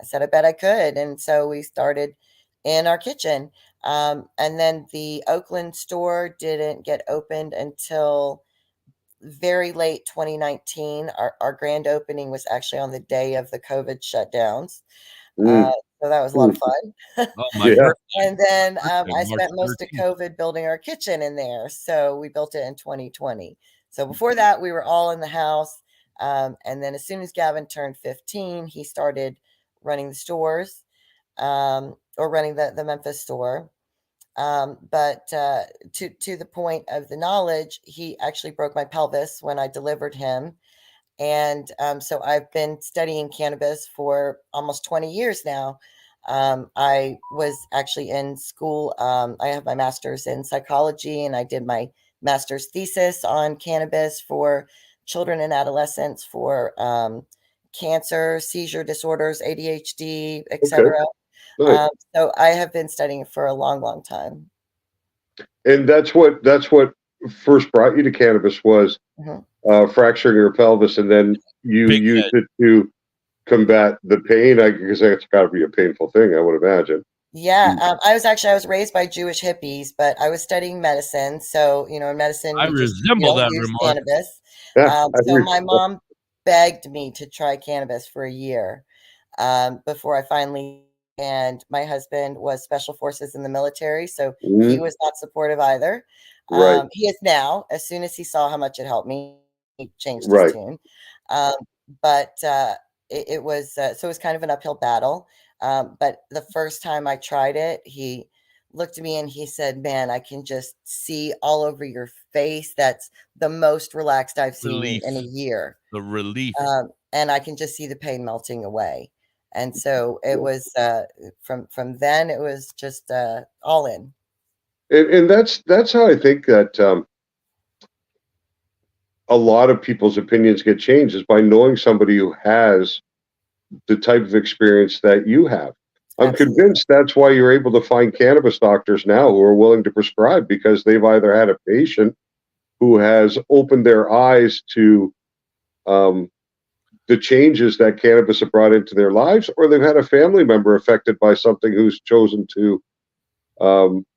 I said, I bet I could. And so we started in our kitchen. And then the Oakland store didn't get opened until very late 2019. Our grand opening was actually on the day of the COVID shutdowns. Mm. So that was a lot of fun. Oh, my Yeah. birthday. And then Birthday, I March spent most of 13th. COVID building our kitchen in there. So we built it in 2020. So before that, we were all in the house. And then as soon as Gavin turned 15, he started running the stores, or running the Memphis store. But to the point of the knowledge, he actually broke my pelvis when I delivered him. And so I've been studying cannabis for almost 20 years now. I was actually in school. I have my master's in psychology, and I did my master's thesis on cannabis for children and adolescents for cancer, seizure disorders, ADHD, Okay. etc. Nice. So I have been studying for a long, long time. And that's what first brought you to cannabis was Mhm. fracturing your pelvis, and then you Big used head. it to combat the pain. I guess that's got to be a painful thing, I would imagine. Yeah, I was raised by Jewish hippies, but I was studying medicine. So, in medicine, I you just, resemble that use remark. cannabis. Yeah, So my mom begged me to try cannabis for a year, before I finally, and my husband was special forces in the military, so he Mhm. was not supportive either. Right, He is now. As soon as he saw how much it helped me, he changed his right. tune. Um, but it was so it was kind of an uphill battle. But the first time I tried it, he looked at me and he said, "Man, I can just see all over your face. That's the most relaxed I've seen you Relief. in a year. The relief. And I can just see the pain melting away." And so it was from then it was just all in. And that's how I think that a lot of people's opinions get changed is by knowing somebody who has the type of experience that you have. I'm Absolutely. convinced that's why you're able to find cannabis doctors now who are willing to prescribe, because they've either had a patient who has opened their eyes to um, the changes that cannabis have brought into their lives, or they've had a family member affected by something who's chosen to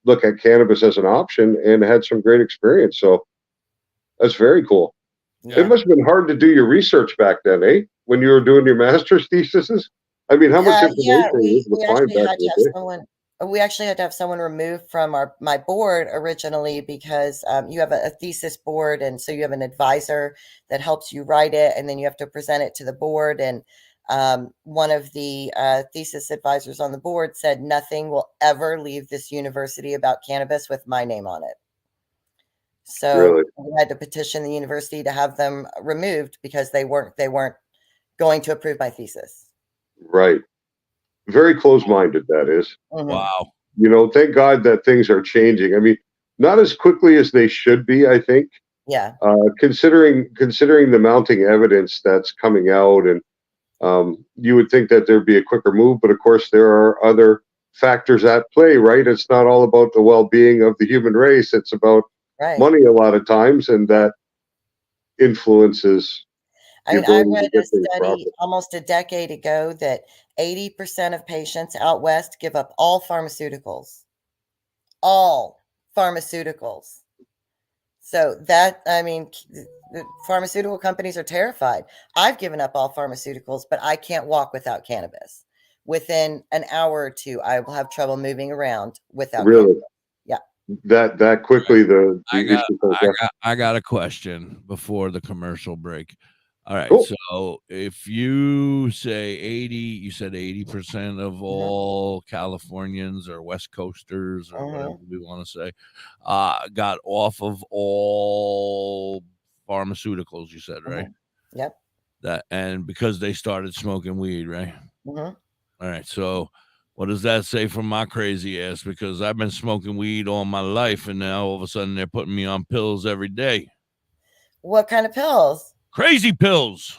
look at cannabis as an option and had some great experience. So that's very cool. It Yeah. must have been hard to do your research back then, eh? When you were doing your master's theses? I mean, how much information Yeah, were you able we to find actually back had in to have the day? someone. We actually had to have someone removed from my board originally because you have a thesis board, and so you have an advisor that helps you write it, and then you have to present it to the board. And one of the thesis advisors on the board said nothing will ever leave this university about cannabis with my name on it. So Really? we had to petition the university to have them removed because they weren't going to approve my thesis. Right. Very close-minded, that is. Mhm. Wow. Thank God that things are changing. I mean, not as quickly as they should be, I think, Yeah. considering the mounting evidence that's coming out, and you would think that there'd be a quicker move, but of course there are other factors at play, right? It's not all about the well-being of the human race. It's about Right. money a lot of times, and that influences I the mean, I ability to read a get things study proper. almost a decade ago that 80% of patients out west give up all pharmaceuticals. All pharmaceuticals. So that, I mean, the pharmaceutical companies are terrified. I've given up all pharmaceuticals, but I can't walk without cannabis. Within an hour or two, I will have trouble moving around without Really, cannabis. Yeah. that quickly the I got issue goes down. I got a question before the commercial break. All right, Cool. so if you say 80, you said 80% of all Californians or West Coasters or whatever we want to say, got off of all pharmaceuticals, you said, right? Yep. And because they started smoking weed, right? Mhm. All right, so what does that say for my crazy ass? Because I've been smoking weed all my life, and now all of a sudden they're putting me on pills every day. What kind of pills? Crazy pills.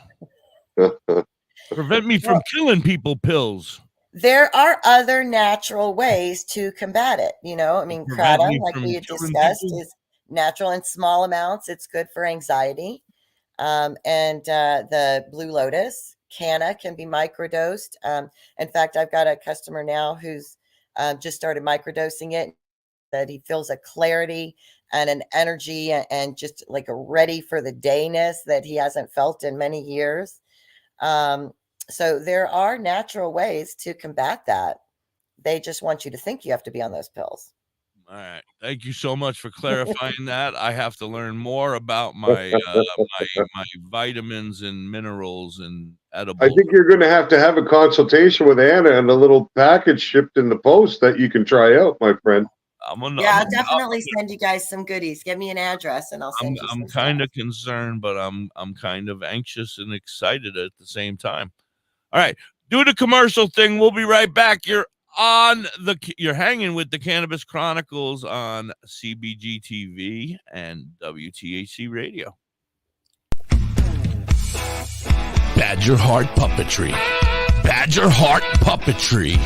Prevent me from killing people pills. There are other natural ways to combat it. I mean, Prevent kratom, me like from we had killing discussed, people. is natural in small amounts. It's good for anxiety. And the Blue Lotus, Canna, can be microdosed. In fact, I've got a customer now who's just started microdosing it. That he feels a clarity and an energy and just like a ready for the dayness that he hasn't felt in many years. So there are natural ways to combat that. They just want you to think you have to be on those pills. All right. Thank you so much for clarifying that. I have to learn more about my my vitamins and minerals and edibles. I think you're going to have a consultation with Anna and a little package shipped in the post that you can try out, my friend. I'll definitely send you guys some goodies. Give me an address and I'll send you some. I'm kind of concerned, but I'm kind of anxious and excited at the same time. All right. Do the commercial thing. We'll be right back. You're hanging with the Cannabis Chronicles on CBG TV and WTHC Radio. Badger Heart Puppetry. Badger Heart Puppetry.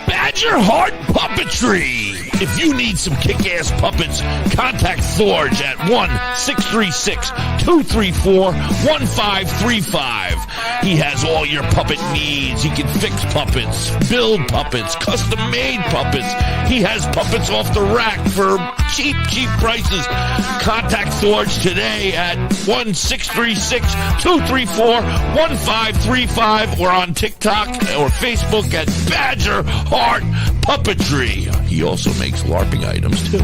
Badger Heart Puppetry. If you need some kick-ass puppets, contact Thorge at 1-636-234-1535. He has all your puppet needs. He can fix puppets, build puppets, custom-made puppets. He has puppets off the rack for cheap prices. Contact Thorge today at 1-636-234-1535 or on TikTok or Facebook at Badger Heart Puppetry. He also makes LARPing items too.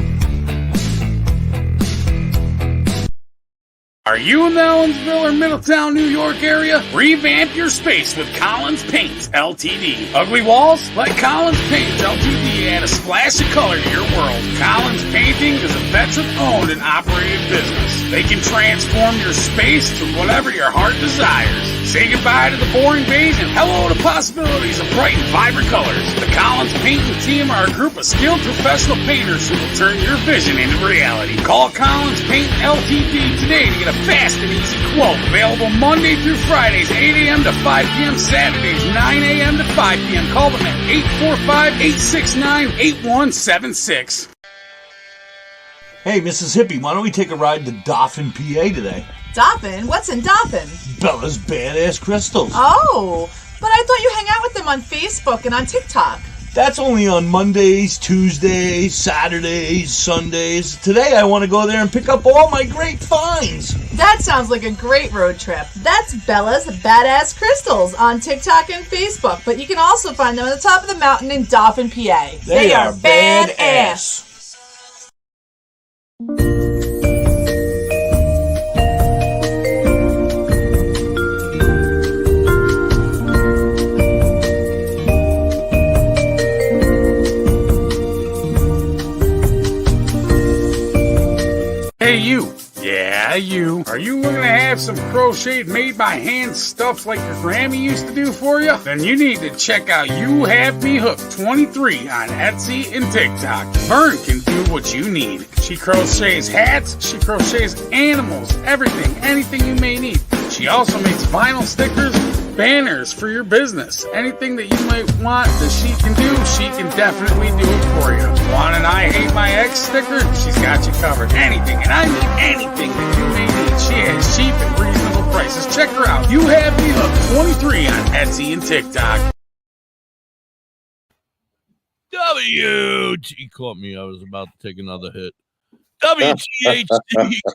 Are you in the Ellensville or Middletown, New York area? Revamp your space with Collins Paints Ltd. Ugly walls? Let Collins Paints Ltd. add a splash of color to your world. Collins Painting is a veteran-owned and operated business. They can transform your space to whatever your heart desires. Say goodbye to the boring beige and hello to possibilities of bright and vibrant colors. The Collins Painting team are a group of skilled professional painters who will turn your vision into reality. Call Collins Paint Ltd. today to get a fast and easy quote. Available Monday through Fridays, 8 a.m. to 5 p.m. Saturdays, 9 a.m. to 5 p.m. Call them at 845-869-8176. Hey, Mrs. Hippie, why don't we take a ride to Dauphin, PA today? Dauphin? What's in Dauphin? Bella's Badass Crystals. Oh, but I thought you hang out with them on Facebook and on TikTok. That's only on Mondays, Tuesdays, Saturdays, Sundays. Today I want to go there and pick up all my great finds. That sounds like a great road trip. That's Bella's Badass Crystals on TikTok and Facebook, but you can also find them on the top of the mountain in Dauphin, PA. They are badass. Hey, you. Yeah, you. Are you looking to have some crocheted made by hand stuff like your Grammy used to do for you? Then you need to check out You Have Me Hooked 23 on Etsy and TikTok. Vern can do what you need. She crochets hats, she crochets animals, everything, anything you may need. She also makes vinyl stickers, banners for your business. Anything that you might want that she can do, she can definitely do it for you. Want an I Hate My Ex sticker? She's got you covered. Anything, and I mean anything that you may need. She has cheap and reasonable prices. Check her out. You Have Me Hooked 23 on Etsy and TikTok. He caught me. I was about to take another hit. WTHC,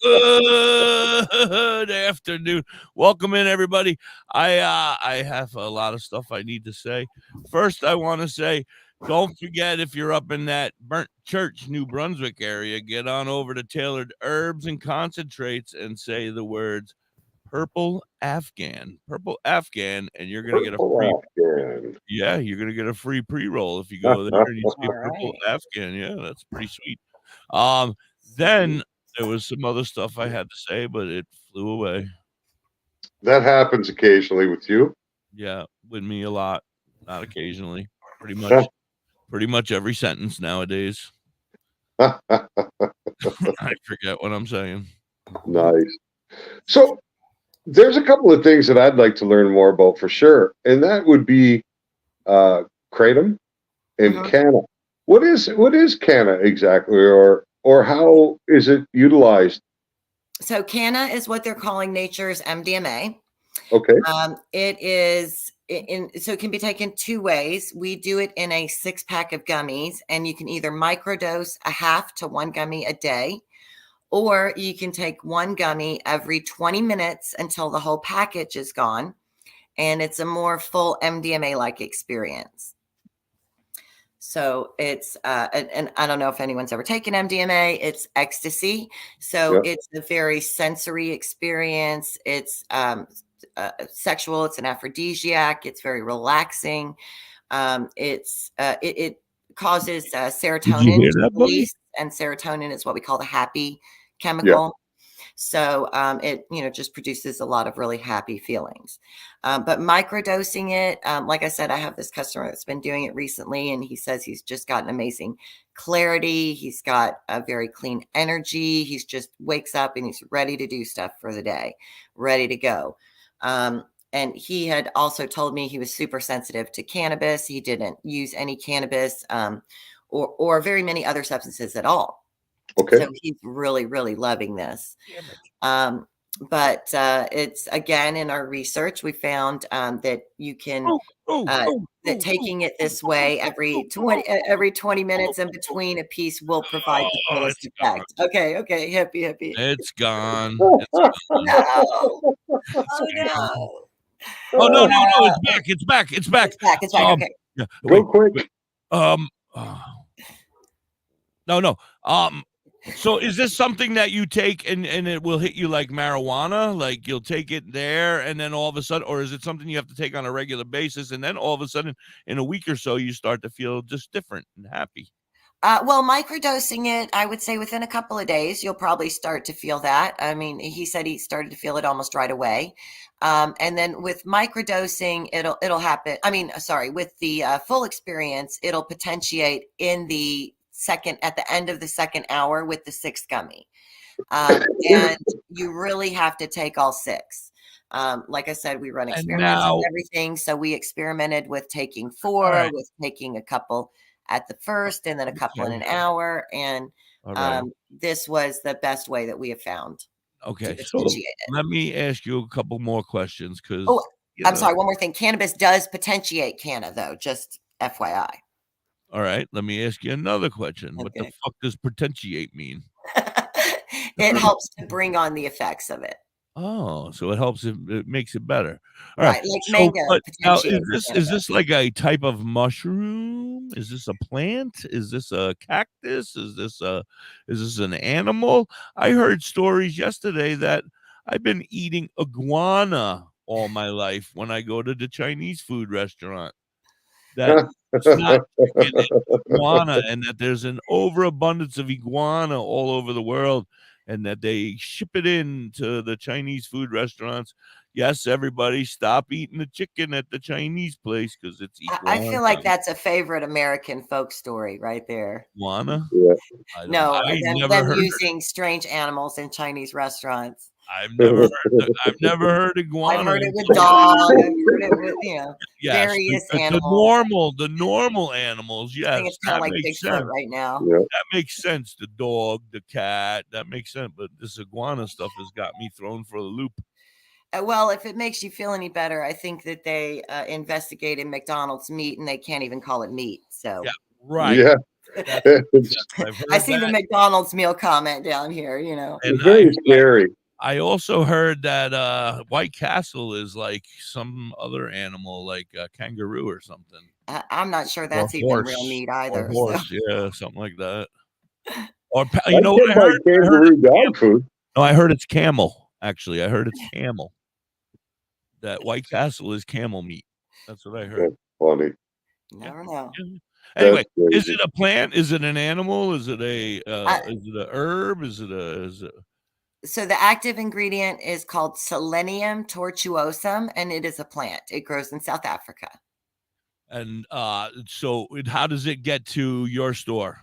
good afternoon. Welcome in, everybody. I have a lot of stuff I need to say. First, I want to say, don't forget, if you're up in that Burnt Church, New Brunswick area, get on over to Tailored Herbs and Concentrates and say the words Purple Afghan, and you're going to get a free Afghan. Yeah, you're going to get a free pre-roll if you go there and you say Purple Afghan. Yeah, that's pretty sweet. Then there was some other stuff I had to say, but it flew away. That happens occasionally with you. Yeah, with me a lot. Not occasionally. Pretty much every sentence nowadays. I forget what I'm saying. Nice. So there's a couple of things that I'd like to learn more about for sure, and that would be kratom and canna. What is canna exactly, or how is it utilized? So canna is what they're calling nature's MDMA. Okay. It So it can be taken 2 ways. We do it in a 6-pack of gummies, and you can either microdose a half to 1 gummy a day, or you can take 1 gummy every 20 minutes until the whole package is gone. And it's a more full MDMA-like experience. So it's, and I don't know if anyone's ever taken MDMA, it's ecstasy. So it's a very sensory experience. It's sexual, it's an aphrodisiac, it's very relaxing. It causes serotonin to release, and serotonin is what we call the happy chemical. So it, just produces a lot of really happy feelings. But microdosing it, like I said, I have this customer that's been doing it recently, and he says he's just gotten amazing clarity. He's got a very clean energy. He's just wakes up and he's ready to do stuff for the day, ready to go. And he had also told me he was super sensitive to cannabis. He didn't use any cannabis or very many other substances at all. Okay. So he's really, really loving this. But it's, again, in our research, we found that you can, that taking it this way every 20 minutes in between a piece will provide the fullest effect. Okay, hippie. It's gone. It's gone. No. Oh, no. Oh, no, it's back. It's back. Okay. Yeah, Go quick. No. So is this something that you take and it will hit you like marijuana? Like you'll take it there and then all of a sudden, or is it something you have to take on a regular basis and then all of a sudden in a week or so you start to feel just different and happy? Well, microdosing it, I would say within a couple of days, you'll probably start to feel that. I mean, he said he started to feel it almost right away. And then with microdosing, it'll happen. I mean, sorry, with the full experience, it'll potentiate in the at the end of the second hour with the 6th gummy. And you really have to take all 6. Like I said, we run experiments and everything. So we experimented with taking 4, with taking a couple at the first and then a couple in an hour. And this was the best way that we have found. Okay. So let me ask you a couple more questions. I'm sorry. One more thing. Cannabis does potentiate canna, though, just FYI. All right. Let me ask you another question. Okay. What the fuck does potentiate mean? It helps to bring on the effects of it. Oh, so it helps. It makes it better. All right. Like mango. Now, is this like a type of mushroom? Is this a plant? Is this a cactus? Is this an animal? I heard stories yesterday that I've been eating iguana all my life when I go to the Chinese food restaurant. That it's not iguana, and that there's an overabundance of iguana all over the world, and that they ship it in to the Chinese food restaurants. Yes, everybody stop eating the chicken at the Chinese place because it's iguana. I feel like that's a favorite American folk story right there. Iguana? Yeah. No, them using strange animals in Chinese restaurants. I've never heard iguana. I've heard it with dogs. I've heard it with various animals. The normal animals. Yes, I think it's kind of like Bigfoot right now. Yeah. That makes sense. The dog, the cat, that makes sense. But this iguana stuff has got me thrown for a loop. Well, if it makes you feel any better, I think that they investigated McDonald's meat and they can't even call it meat. So right. Yeah. I see the McDonald's meal comment down here. It's very scary. I also heard that White Castle is like some other animal, like a kangaroo or something. I'm not sure that's even real meat either. Or horse, yeah, something like that. Or what I heard? Kangaroo dog food. No, I heard it's camel. Actually, I heard it's camel. That White Castle is camel meat. That's what I heard. That's funny. Never know. Anyway, is it a plant? Is it an animal? Is it a herb? Is it So the active ingredient is called Selenium tortuosum, and it is a plant. It grows in South Africa. And so how does it get to your store?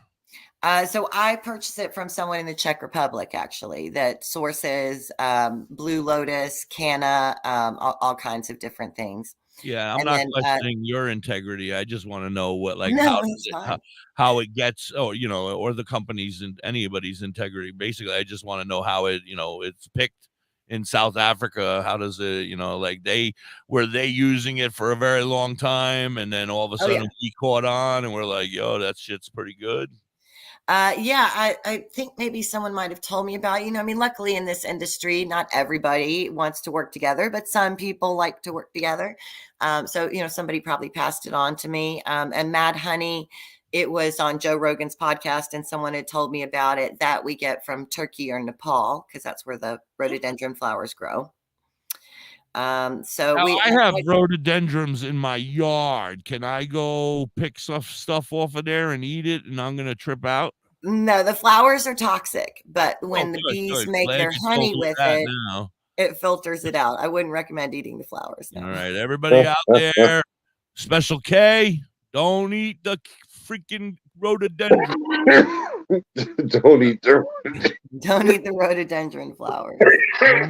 So I purchased it from someone in the Czech Republic, actually, that sources Blue Lotus, canna, all kinds of different things. Yeah, I'm not questioning your integrity. I just want to know how it gets, or the company's and anybody's integrity. Basically, I just want to know how it, it's picked in South Africa? How does it, like were they using it for a very long time, and then all of a sudden we caught on, and we're like, yo, that shit's pretty good. I think maybe someone might have told me about, luckily in this industry, not everybody wants to work together, but some people like to work together. So, somebody probably passed it on to me. And Mad Honey, it was on Joe Rogan's podcast, and someone had told me about it, that we get from Turkey or Nepal, because that's where the rhododendron flowers grow. I have rhododendrons in my yard. Can I go pick stuff off of there and eat it, and I'm going to trip out? No, the flowers are toxic, but when the bees make their honey with it, it filters it out. I wouldn't recommend eating the flowers. No. All right, everybody out there, Special K, don't eat the freaking rhododendron. Don't eat the rhododendron flowers. Hey,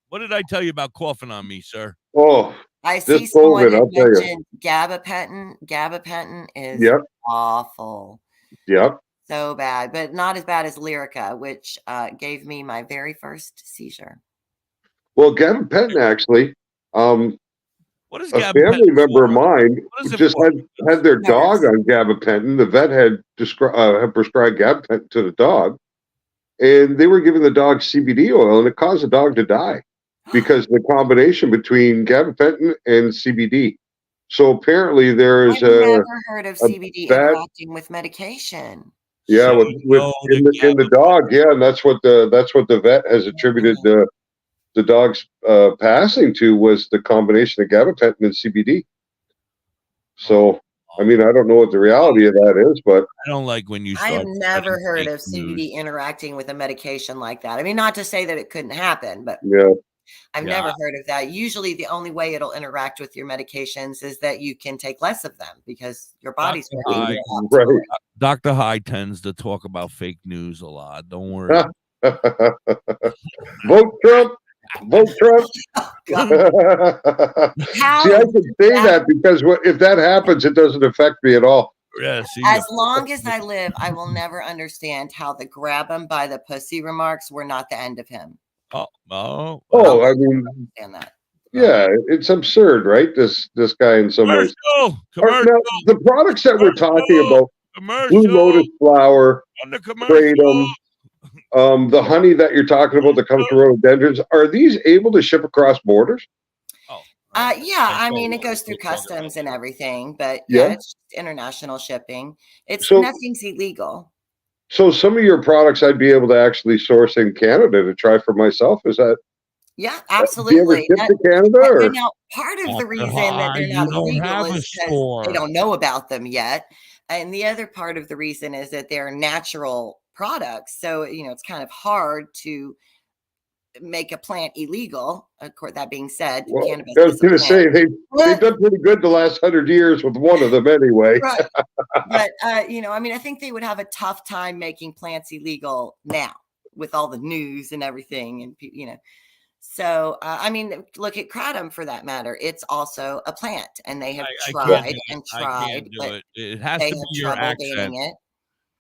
what did I tell you about coughing on me, sir? Oh, I see someone mentioned gabapentin. Gabapentin is awful. Yep. So bad, but not as bad as Lyrica, which gave me my very first seizure. Well, gabapentin actually, what is a family member of mine just had their dog on gabapentin. The vet had prescribed gabapentin to the dog, and they were giving the dog CBD oil, and it caused the dog to die because the combination between gabapentin and CBD. So apparently there is I've never heard of CBD interacting with medication. Yeah, in the dog, and that's what the vet has attributed the dog's passing to, was the combination of gabapentin and CBD. So, I mean, I don't know what the reality of that is, but I don't like when you. I have never heard of CBD interacting with a medication like that. I mean, not to say that it couldn't happen, but I've never heard of that. Usually the only way it'll interact with your medications is that you can take less of them because your body's working. Right. Dr. High tends to talk about fake news a lot. Don't worry. Vote Trump. Vote Trump. See, I can say that because if that happens, it doesn't affect me at all. Yeah, as long as I live, I will never understand how the grab him by the pussy remarks were not the end of him. I mean, that. Yeah, it's absurd, right? This guy in some ways. Now, the products that we're talking about, Blue Lotus flower, kratom, the honey that you're talking about that comes from rhododendrons, are these able to ship across borders? I mean, it goes through customs and everything, but it's just international shipping. Nothing's illegal. So some of your products I'd be able to actually source in Canada to try for myself. Is that? Yeah, absolutely. Do you ever ship to Canada? Or? Now, part of the reason that they're not illegal is because they don't know about them yet. And the other part of the reason is that they're natural products. So, it's kind of hard to make a plant illegal. Of course, that being said, cannabis. I was going to say they've done pretty good the last 100 years with one of them anyway. Right. But I think they would have a tough time making plants illegal now with all the news and everything, and So look at kratom for that matter. It's also a plant, and they have tried, but it has to be your accent.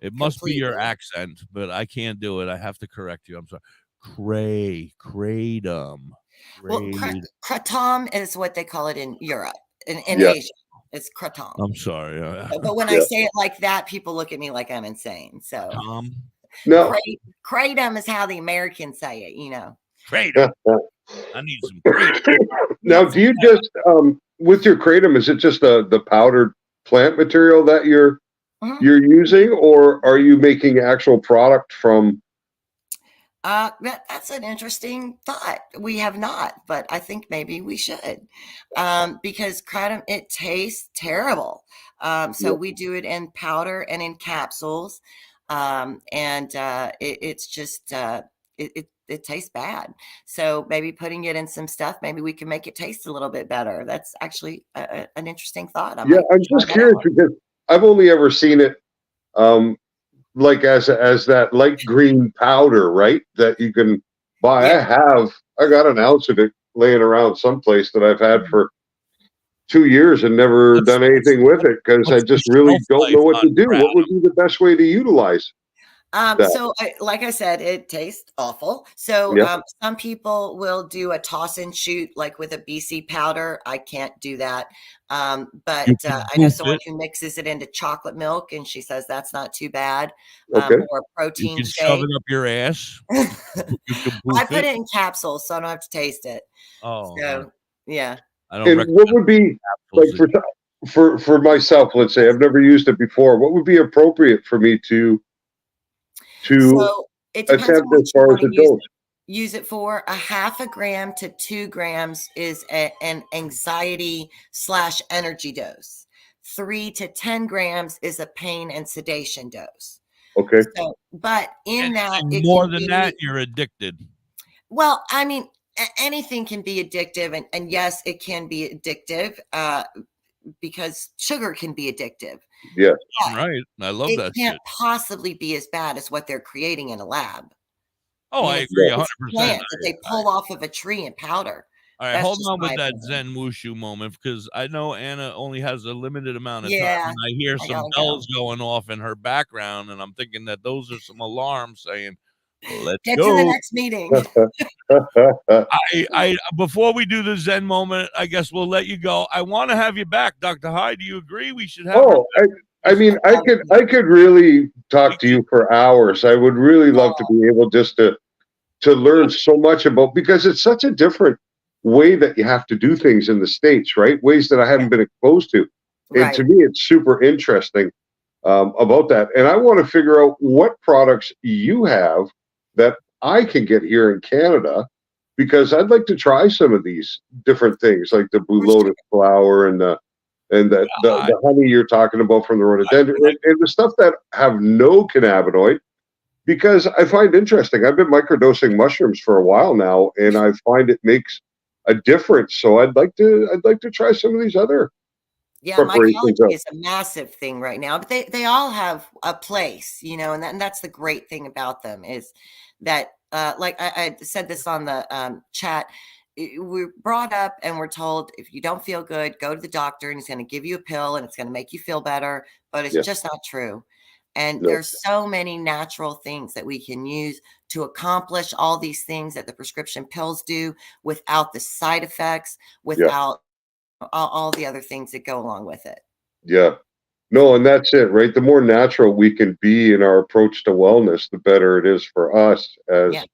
It must be your accent, but I can't do it. I have to correct you. I'm sorry. Kratom. Well, kratom is what they call it in Europe. In Asia, it's kratom. I'm sorry. But when I say it like that, people look at me like I'm insane. So no, kratom is how the Americans say it. Kratom. I need some kratom. Now, do you just with your kratom? Is it just the powdered plant material that you're using, or are you making actual product from? That's an interesting thought. We have not, but I think maybe we should, because kratom, it tastes terrible. So we do it in powder and in capsules, and it's just it tastes bad. So maybe putting it in some stuff, maybe we can make it taste a little bit better. That's actually an interesting thought. I'm just curious because I've only ever seen it. Like as that light green powder, right? That you can buy. I got an ounce of it laying around someplace that I've had for 2 years and never done anything with it because I just really don't know what to do. What would be the best way to utilize? Like I said, it tastes awful. So Yep. some people will do a toss and shoot, like with a BC powder. I can't do that. But I know someone who mixes it into chocolate milk, and she says that's not too bad. Okay. Or a You protein can shake. shove it up your ass. You can I poof put it in capsules, so I don't have to taste it. Oh, So yeah. I don't And what would be like for myself? Let's say I've never used it before. What would be appropriate for me to So it depends on attempt what as you far as want the to dose? use it for. A 0.5 gram to 2 grams is an anxiety / energy dose. 3 to 10 grams is a pain and sedation dose. Okay. So, but in that, it more can than be, that, you're addicted. well, I mean, anything can be addictive, and yes, it can be addictive because sugar can be addictive. Yeah. Right. I love that It can't shit. possibly be as bad as what they're creating in a lab. Oh, I it's- agree it's 100%. plant that they pull off of a tree and powder. All right, That's hold just on my with that opinion. Zen Wushu moment because I know Anna only has a limited amount of time. Yeah, And I hear I some gotta bells going off in her background, and I'm thinking that those are some alarms saying, "Let's Get go." to the next meeting. I before we do the Zen moment, I guess we'll let you go. I want to have you back, Dr. Hyde. Do you agree we should have her Oh, back? I mean, I could really talk to you for hours. I would really love to be able just to learn so much about, because it's such a different way that you have to do things in the States, right? Ways that I haven't been exposed to. And to Right. me, it's super interesting about that. And I want to figure out what products you have that I can get here in Canada, because I'd like to try some of these different things, like the Blue Lotus flower and the honey you're talking about from the rhododendron, and the stuff that have no cannabinoid, because I find interesting. I've been microdosing mushrooms for a while now, and I find it makes a difference. So I'd like to try some of these other Yeah, preparations mycology out. is a massive thing right now, but they all have a place, and that's the great thing about them is that, like I said this on the chat, we're brought up and we're told if you don't feel good, go to the doctor and he's going to give you a pill and it's going to make you feel better, but it's Yeah. just not true. And No. there's so many natural things that we can use to accomplish all these things that the prescription pills do without the side effects, without all the other things that go along with it. Yeah. No, and that's it, right? The more natural we can be in our approach to wellness, the better it is for us as Yeah.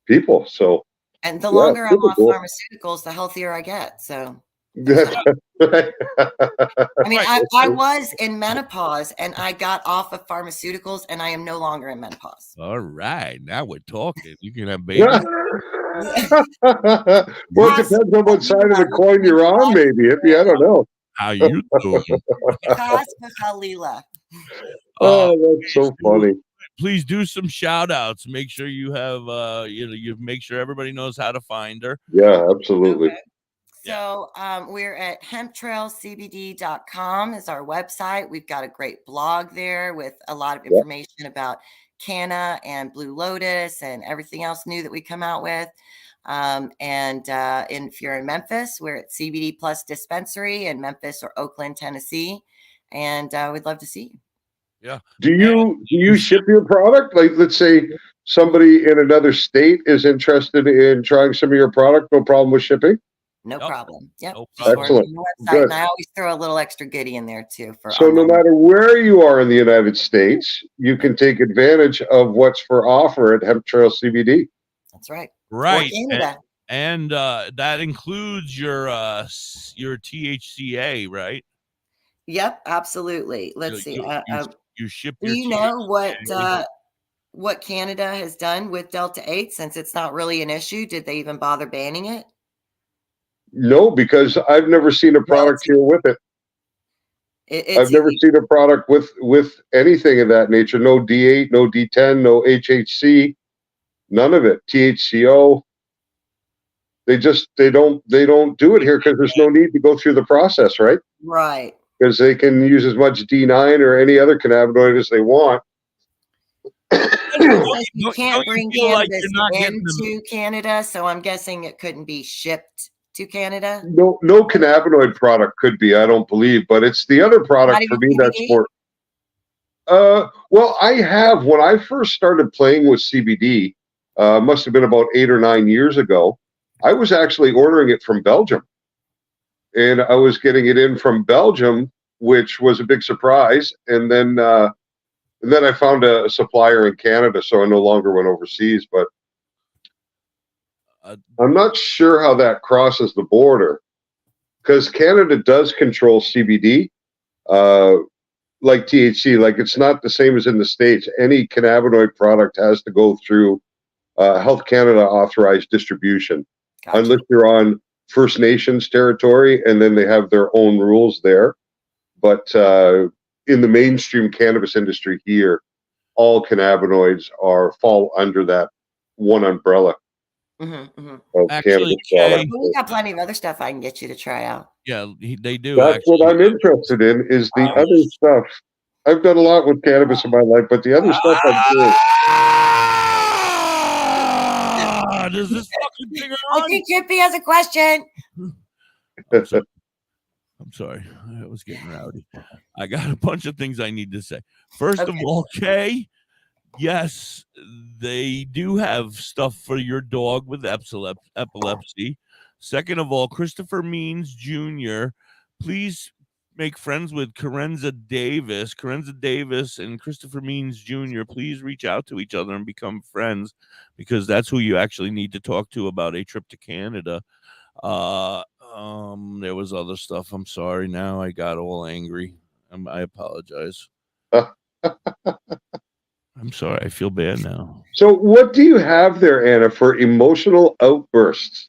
people. So, And the yeah, longer I'm super off cool. pharmaceuticals, the healthier I get. So, That's right. I mean, I was in menopause and I got off of pharmaceuticals and I am no longer in menopause. All right, now we're talking. You can have babies. Well, it depends on what side of the coin you're on, maybe. I don't know. How you doing? Halila. Oh, that's so funny. Please do some shout outs. Make sure you have you make sure everybody knows how to find her. Yeah, absolutely. So we're at hemptrailcbd.com is our website. We've got a great blog there with a lot of information about Canna and Blue Lotus and everything else new that we come out with. And if you're in Memphis, we're at CBD Plus Dispensary in Memphis or Oakland, Tennessee. And we'd love to see you. Yeah. Do you ship your product? Like, let's say somebody in another state is interested in trying some of your product. No problem with shipping. No problem. Yep. No problem. Excellent. Website, and I always throw a little extra goodie in there too. So no matter where you are in the United States, you can take advantage of what's for offer at Hemptrails CBD. That's right. Right. Or Canada. And that includes your THCA, right? Yep, absolutely. Let's see. You ship do your you know THCA. what Canada has done with Delta-8 since it's not really an issue? Did they even bother banning it? No, because I've never seen a product here with it. I've never seen a product with anything of that nature. No D8, no D10, no HHC, none of it. THCO. They don't do it here because there's no need to go through the process, right? Right. Because they can use as much D9 or any other cannabinoid as they want. You can't bring cannabis into Canada, so I'm guessing it couldn't be shipped to Canada. No cannabinoid product could be, I don't believe, but it's the other product for me that's more. Well, I have. When I first started playing with CBD, must have been about 8 or 9 years ago. I was actually ordering it from Belgium, and I was getting it in from Belgium, which was a big surprise. And then I found a supplier in Canada, so I no longer went overseas. But I'm not sure how that crosses the border, because Canada does control CBD. Like THC, like it's not the same as in the States. Any cannabinoid product has to go through Health Canada authorized distribution, unless you're on First Nations territory, and then they have their own rules there. But in the mainstream cannabis industry here, all cannabinoids fall under that one umbrella of Actually, cannabis products. We got plenty of other stuff I can get you to try out. Yeah, they do. That's actually. what I'm interested in, is the other stuff. I've done a lot with cannabis in my life, but the other stuff I'm doing. Does this fucking thing I think Chippy has a question. I'm sorry. I was getting rowdy. I got a bunch of things I need to say. First of all, Kay, yes, they do have stuff for your dog with epilepsy. Second of all, Christopher Means Jr., please make friends with Carenza Davis. Carenza Davis and Christopher Means Jr., please reach out to each other and become friends, because that's who you actually need to talk to about a trip to Canada. There was other stuff. I'm sorry. Now I got all angry. I apologize. I'm sorry. I feel bad now. So what do you have there, Anna, for emotional outbursts?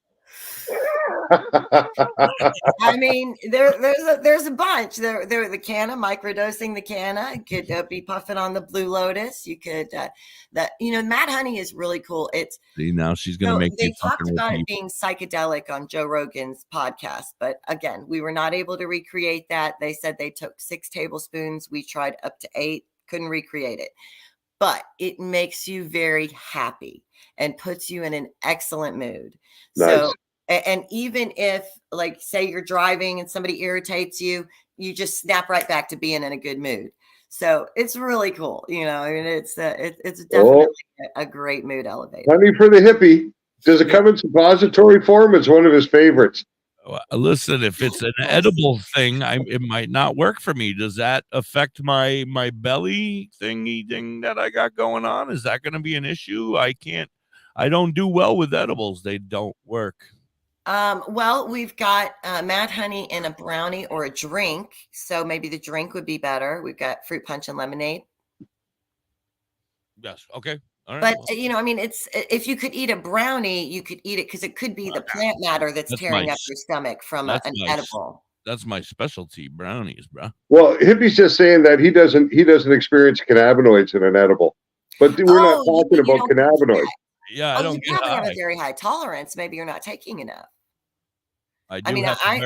I mean, there's a bunch. There the canna, microdosing the canna. You could be puffing on the Blue Lotus. You could Mad Honey is really cool. It's now she's gonna make. They talked about it being psychedelic on Joe Rogan's podcast, but again, we were not able to recreate that. They said they took 6 tablespoons. We tried up to 8, couldn't recreate it, but it makes you very happy and puts you in an excellent mood. Nice. So. And even if, like, say you're driving and somebody irritates you, you just snap right back to being in a good mood. So it's really cool. I mean, it's definitely a great mood elevator. Honey for the hippie. Does it come in suppository form? It's one of his favorites. Listen, if it's an edible thing, it might not work for me. Does that affect my belly thing that I got going on? Is that going to be an issue? I don't do well with edibles. They don't work. Well, we've got Mad Honey in a brownie or a drink, so maybe the drink would be better. We've got fruit punch and lemonade. Yes. Okay. All right. But I mean, it's if you could eat a brownie, you could eat it because it could be the plant matter that's tearing up your stomach from an edible. That's my specialty, brownies, bro. Well, hippie's just saying that he doesn't experience cannabinoids in an edible, but we're not talking about cannabinoids. Yeah, I don't you probably have a very high tolerance. Maybe you're not taking enough. I mean, I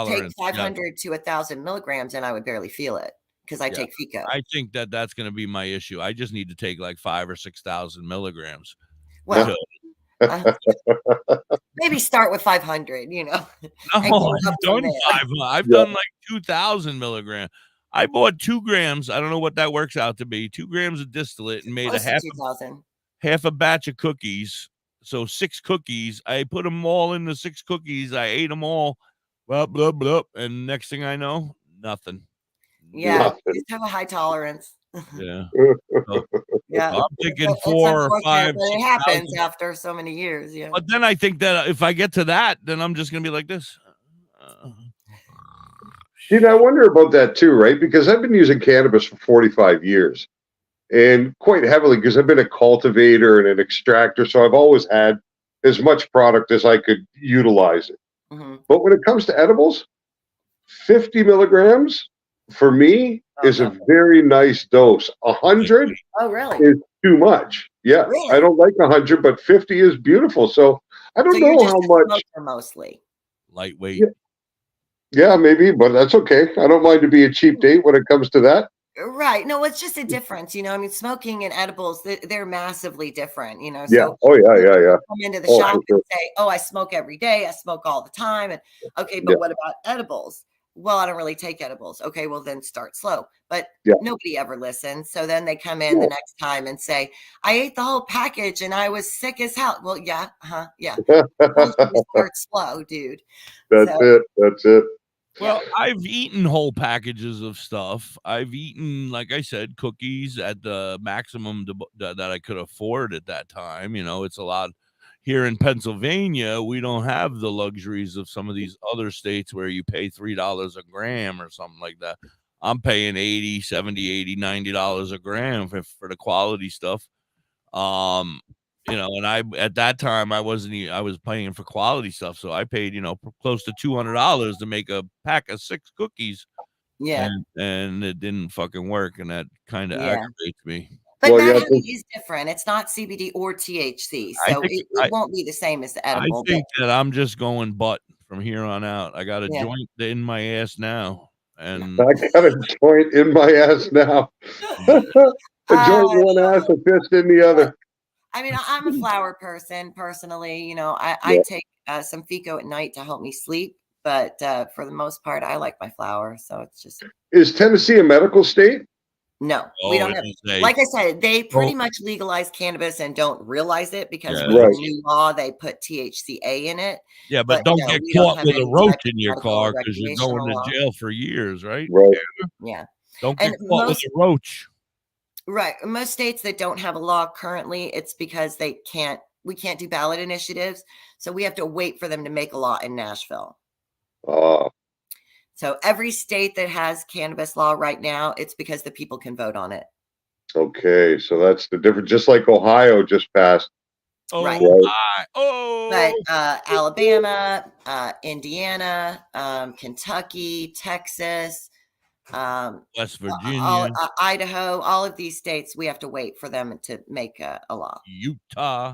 take 500 to 1,000 milligrams, and I would barely feel it because I take FICO. I think that's going to be my issue. I just need to take like 5,000 or 6,000 milligrams. Well, maybe start with 500. No, I've done 5. I've done like 2,000 milligrams. I bought 2 grams. I don't know what that works out to be. 2 grams of distillate and made half a batch of cookies. So 6 cookies. I put them all in the 6 cookies. I ate them all. Blah, blah, blah. And next thing I know, nothing. Yeah, you just have a high tolerance. Yeah. Yeah. I'm thinking 4 or 5. But it happens after so many years. Yeah. But then I think that if I get to that, then I'm just going to be like this. I wonder about that too, right? Because I've been using cannabis for 45 years. And quite heavily, because I've been a cultivator and an extractor, so I've always had as much product as I could utilize it. Mm-hmm. But when it comes to edibles, 50 milligrams for me is a very nice dose. 100 is too much. Yeah, really? I don't like 100, but 50 is beautiful. So I don't know how much. Mostly lightweight. Yeah, maybe, but that's okay. I don't mind to be a cheap date when it comes to that. Right. No, it's just a difference. I mean, smoking and edibles, they're massively different, So yeah. Oh, yeah. Come into the shop and say, I smoke every day. I smoke all the time. And okay, but what about edibles? well, I don't really take edibles. Okay, well then start slow. But Yeah. nobody ever listens. So then they come in the next time and say, I ate the whole package and I was sick as hell. Well, yeah, yeah. Start slow, dude. That's it. Well, I've eaten whole packages of stuff. I've eaten, like I said, cookies at the maximum that I could afford at that time. You know, it's a lot. Here in Pennsylvania, we don't have the luxuries of some of these other states where you pay $3 a gram or something like that. I'm paying $80, $70, $80, $90 a gram for the quality stuff. You know, and at that time I was paying for quality stuff, so I paid, you know, close to $200 to make a pack of 6 cookies. Yeah. And it didn't fucking work, and that kind of aggravates me. But that is different. It's not CBD or THC, so it won't be the same as the edible. I think that I'm just going butt from here on out. I got a joint in my ass now, and I got a joint in my ass now. A joint in one ass, a fist in the other. I mean, I'm a flower person personally. You know, I take some Fico at night to help me sleep, but for the most part, I like my flower. So it's just. Is Tennessee a medical state? No, we don't have. Like I said, they pretty much legalized cannabis and don't realize it because with the new law, they put THCA in it. Yeah, but don't get caught with a roach in your car because you're going to jail for years, right? Right. Yeah. Don't get caught with a roach. Right. Most states that don't have a law currently, it's because we can't do ballot initiatives. So we have to wait for them to make a law in Nashville. So every state that has cannabis law right now, it's because the people can vote on it. Okay. So that's the difference. Just like Ohio just passed. Right. But Alabama, Indiana, Kentucky, Texas, West Virginia, Idaho, all of these states, we have to wait for them to make a law. Utah.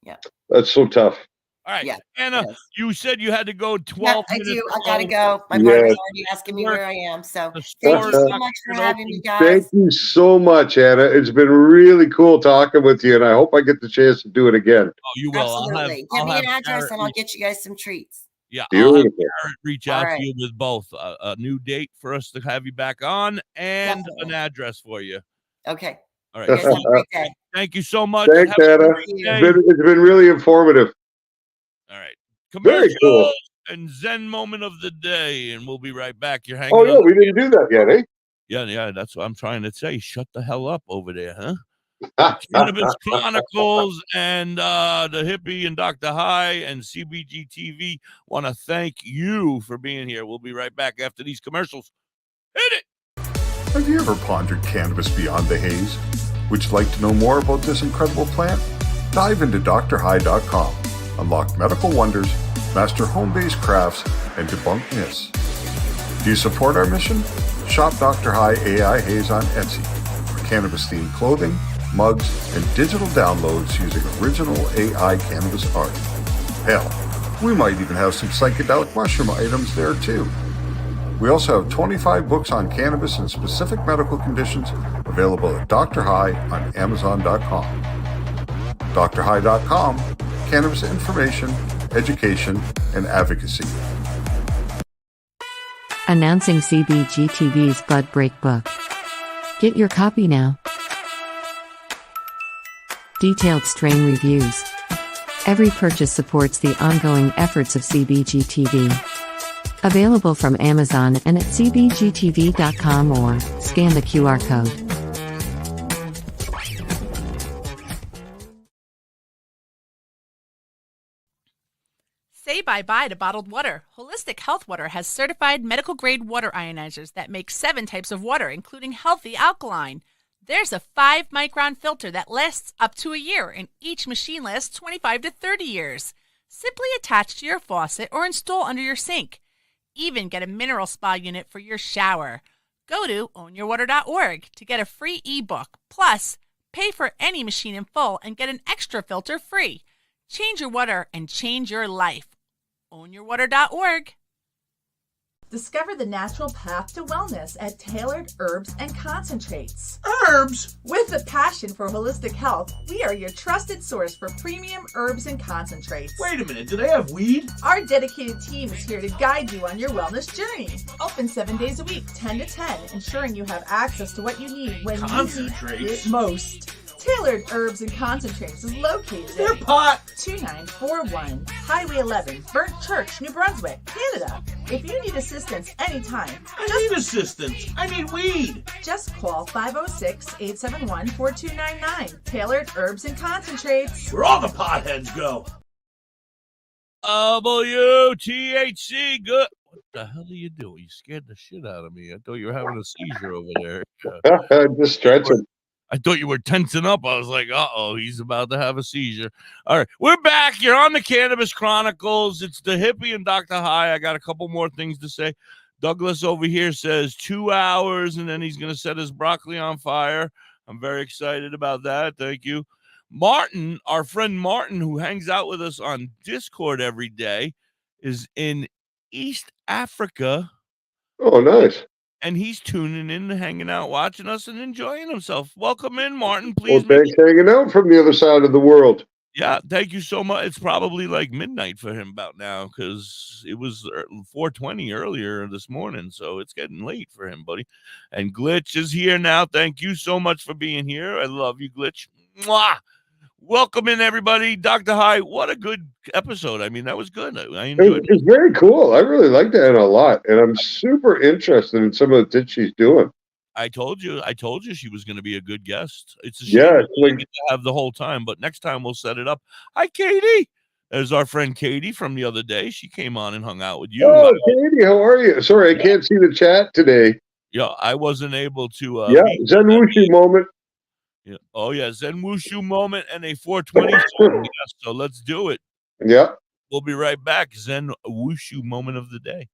Yeah. That's so tough. All right. Yeah, Anna, you said you had to go 12 I minutes. do. I got to go. My partner's already asking me where I am. So thank you so much for having me, guys. Thank you so much, Anna. It's been really cool talking with you, and I hope I get the chance to do it again. Oh, you will. Absolutely. Give me an address, and I'll get you guys some treats. Yeah, Beautiful. I'll have Garrett reach out to you with both a new date for us to have you back on and an address for you. Okay. All right. You guys have a great day. Thank you so much. Thanks, Anna. It's been really informative. All right. Very cool. And Zen moment of the day, and we'll be right back. You're hanging. Oh yeah, we didn't do that yet, eh? Yeah. That's what I'm trying to say. Shut the hell up over there, huh? Cannabis Chronicles and Da.Hippie and Dr. High and CBG TV want to thank you for being here. We'll be right back after these commercials. Hit it! Have you ever pondered cannabis beyond the haze? Would you like to know more about this incredible plant? Dive into drhigh.com. Unlock medical wonders, master home-based crafts, and debunk myths. Do you support our mission? Shop Dr. High AI Haze on Etsy for cannabis-themed clothing, mugs, and digital downloads using original AI cannabis art. Hell, we might even have some psychedelic mushroom items there too. We also have 25 books on cannabis and specific medical conditions available at Dr. High on Amazon.com. drhigh.com, cannabis information, education, and advocacy. Announcing CBG TV's Bud Break book. Get your copy now. Detailed strain reviews. Every purchase supports the ongoing efforts of CBG TV. Available from Amazon and at cbgtv.com or scan the QR code. Say bye-bye to bottled water. Holistic Health Water has certified medical-grade water ionizers that make 7 types of water, including healthy alkaline. There's a 5-micron filter that lasts up to a year, and each machine lasts 25 to 30 years. Simply attach to your faucet or install under your sink. Even get a mineral spa unit for your shower. Go to ownyourwater.org to get a free ebook. Plus, pay for any machine in full and get an extra filter free. Change your water and change your life. ownyourwater.org. Discover the natural path to wellness at Tailored Herbs and Concentrates. Herbs? With a passion for holistic health, we are your trusted source for premium herbs and concentrates. Wait a minute, do they have weed? Our dedicated team is here to guide you on your wellness journey. Open 7 days a week, 10 to 10, ensuring you have access to what you need when you need it most. Tailored Herbs and Concentrates is located Their pot 2941 Highway 11, Burnt Church, New Brunswick, Canada. If you need assistance anytime, I need assistance. I need weed. Just call 506-871-4299. Tailored Herbs and Concentrates. Where all the potheads go. WTHC, good. What the hell are you doing? You scared the shit out of me. I thought you were having a seizure over there. Just stretching. I thought you were tensing up. I was like, uh-oh, he's about to have a seizure. All right, we're back. You're on the Cannabis Chronicles. It's Da.Hippie and Dr. High. I got a couple more things to say. Douglas over here says 2 hours, and then he's going to set his broccoli on fire. I'm very excited about that. Thank you. Martin, our friend Martin, who hangs out with us on Discord every day, is in East Africa. Oh, nice. And he's tuning in, hanging out, watching us, and enjoying himself. Welcome in, Martin. Please. Well, thanks for hanging out from the other side of the world. Yeah, thank you so much. It's probably like midnight for him about now because it was 4:20 earlier this morning, so it's getting late for him, buddy. And Glitch is here now. Thank you so much for being here. I love you, Glitch. Mwah! Welcome in, everybody. Dr. High, what a good episode. I mean, that was good. I enjoyed it. It's very cool. I really like that a lot, and I'm super interested in some of the things she's doing. I told you she was going to be a good guest. It's a shame Yeah, we didn't get to have the whole time, but next time we'll set it up. Hi, Katie. There's our friend Katie from the other day. She came on and hung out with you. Oh, Katie, how are you? Sorry, I can't see the chat today. Yeah, I wasn't able to. Zen Wushu moment. Yeah. Oh, yeah, Zen Wushu moment and a 420 song. Yeah, so let's do it. Yeah. We'll be right back. Zen Wushu moment of the day.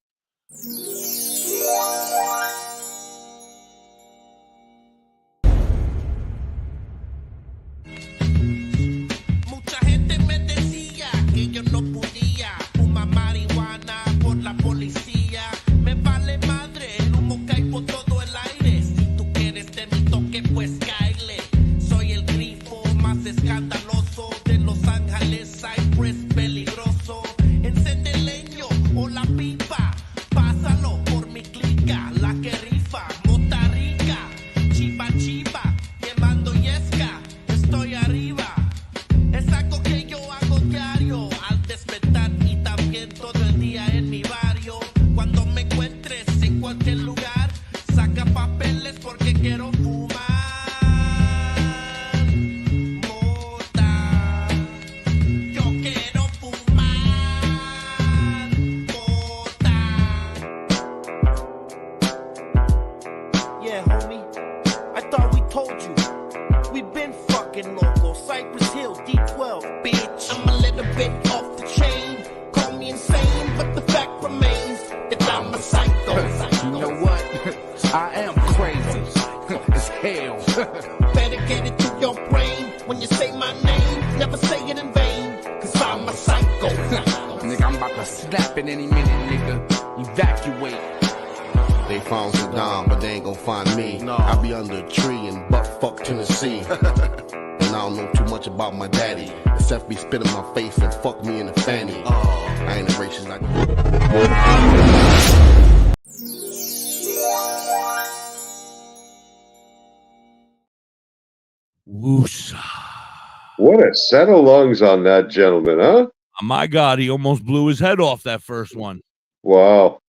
What a set of lungs on that gentleman, huh? Oh, my God, he almost blew his head off that first one. Wow.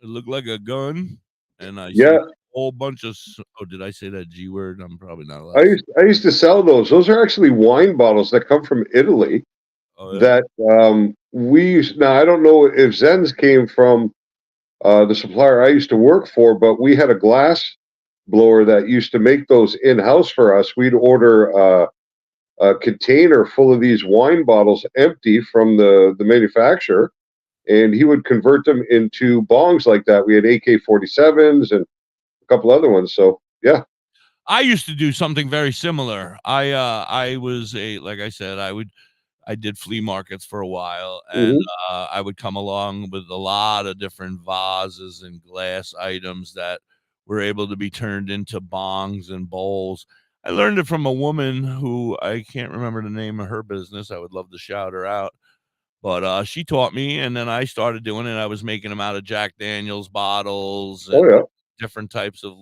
It looked like a gun, and I see Yeah. a whole bunch of. Oh, did I say that G word? I'm probably not allowed. I used to sell those. Those are actually wine bottles that come from Italy. Oh, yeah. That we use. Now I don't know if Zen's came from the supplier I used to work for, but we had a glass blower that used to make those in house for us. We'd order a container full of these wine bottles, empty from the manufacturer, and he would convert them into bongs like that. We had AK-47s and a couple other ones. So yeah. I used to do something very similar. I was like I said, I would I did flea markets for a while, and I would come along with a lot of different vases and glass items that were able to be turned into bongs and bowls. I learned it from a woman who I can't remember the name of her business. I would love to shout her out. But she taught me, and then I started doing it. I was making them out of Jack Daniels bottles and different types of,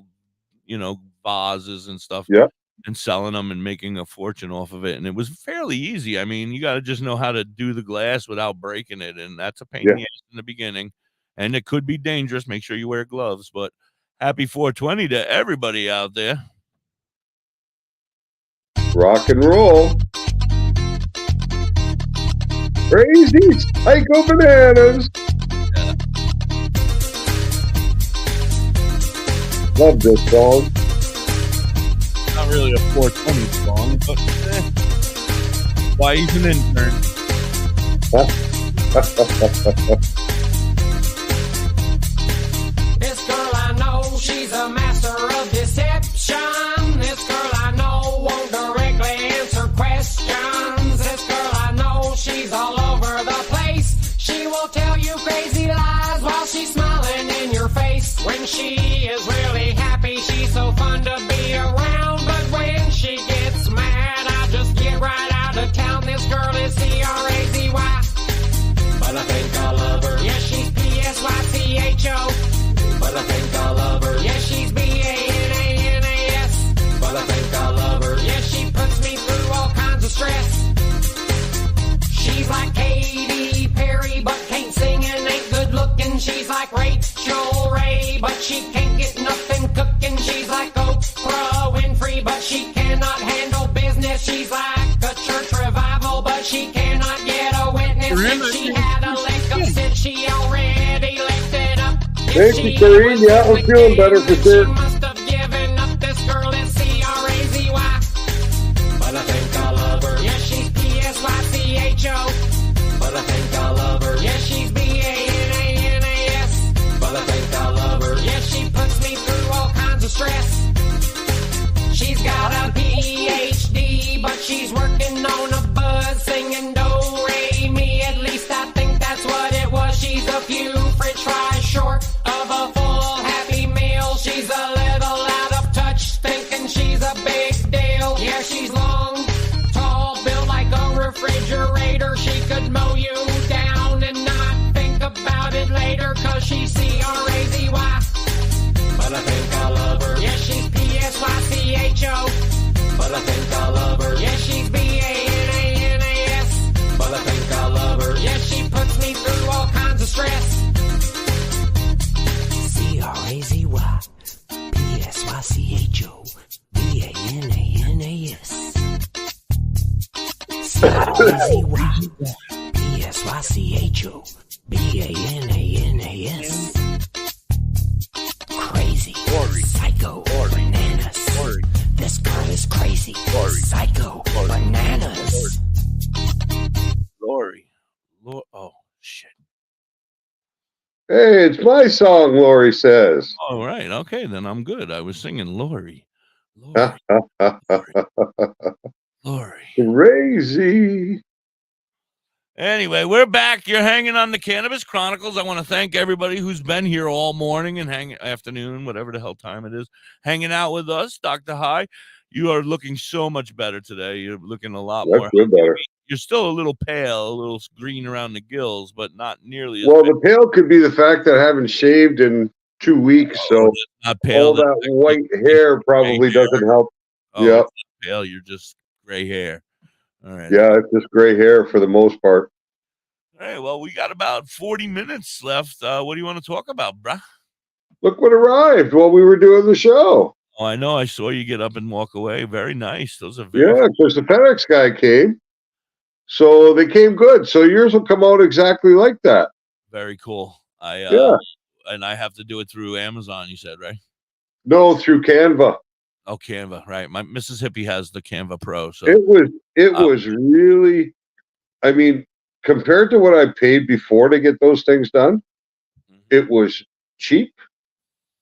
vases and stuff. Yeah. And selling them and making a fortune off of it. And it was fairly easy. I mean, you got to just know how to do the glass without breaking it. And that's a pain in the ass in the beginning. And it could be dangerous. Make sure you wear gloves. But happy 420 to everybody out there. Rock and roll. Crazy psycho bananas. Love this song. Not really a 420 song, but why he's an intern. This girl I know, she's a master of deception. This girl I know won't directly answer questions. This girl I know, she's all over the place. She will tell you crazy lies while she's smiling in your face. When she is really happy, she's so fun to be around. But when she gets mad, I just get right out of town. This girl is C-R-A-Z-Y, but I think I love her. Yeah, she's P-S-Y-C-H-O, but I think I love her. Yeah, she's B-A-N-A-N-A-S, but I think I love her. Yeah, she puts me through all kinds of stress. She's like Katy Perry, but can't sing and ain't good looking. She's like Rachel Ray, but she can't get nothing cooking. She's like Oprah Winfrey, but she cannot handle business. She's like a church revival, but she cannot get a witness. If she had a leg up since she already lifted up. Thank you, Kareem. Yeah, I'm feeling better for sure. She must have given up. This girl is C-R-A-Z-Y, but I think I love her. Yeah, she's P-S-Y-C-H-O, but I think I love her. Yeah, she's B-A-N-A-N-A-S, but I think I love her. Yeah, she puts me through all kinds of stress. She's got a Ph.D., but she's working on a buzz singing do-re-mi. At least I think that's what it was. She's a few french fries short of a full Happy Meal. She's a little out of touch, thinking she's a big deal. Yeah, she's long, tall, built like a refrigerator. She could mow you down and not think about it later, cause she's C-R-A-Z-Y, but I think I love her. Yeah, she's P-S-Y-C-H-O, but I think I love her. Yeah, she's B-A-N-A-N-A-S, but I think I love her. Yeah, she puts me through all kinds of stress. C-R-A-Z-Y, P-S-Y-C-H-O, B-A-N-A-N-A-S. C-R-A-Z-Y, P-S-Y-C-H-O, B-A-N-A-N-A-S. Crazy, psycho, bananas. This girl is crazy, psycho, bananas. Lori. Oh, shit. Hey, it's my song, Lori says. All right. Okay, then I'm good. I was singing Lori. Lori. Crazy. Anyway, we're back. You're hanging on the Cannabis Chronicles. I want to thank everybody who's been here all morning and afternoon, whatever the hell time it is, hanging out with us. Dr. High, you are looking so much better today. You're looking a lot more better. You're still a little pale, a little green around the gills, but not nearly as well. bad. The pale could be the fact that I haven't shaved in 2 weeks, so not pale, all that white hair probably doesn't help. Yeah, pale. You're just gray hair. All right. Yeah, it's just gray hair for the most part. All right. Well, we got about 40 minutes left. What do you want to talk about, bruh? Look what arrived while we were doing the show. Oh, I know. I saw you get up and walk away. Very nice. Those are because the FedEx guy came. So they came good. So yours will come out exactly like that. Very cool. And I have to do it through Amazon, you said, right? No, through Canva. Oh, Canva, right. My Mrs. Hippie has the Canva Pro. So it was really, I mean, compared to what I paid before to get those things done, it was cheap.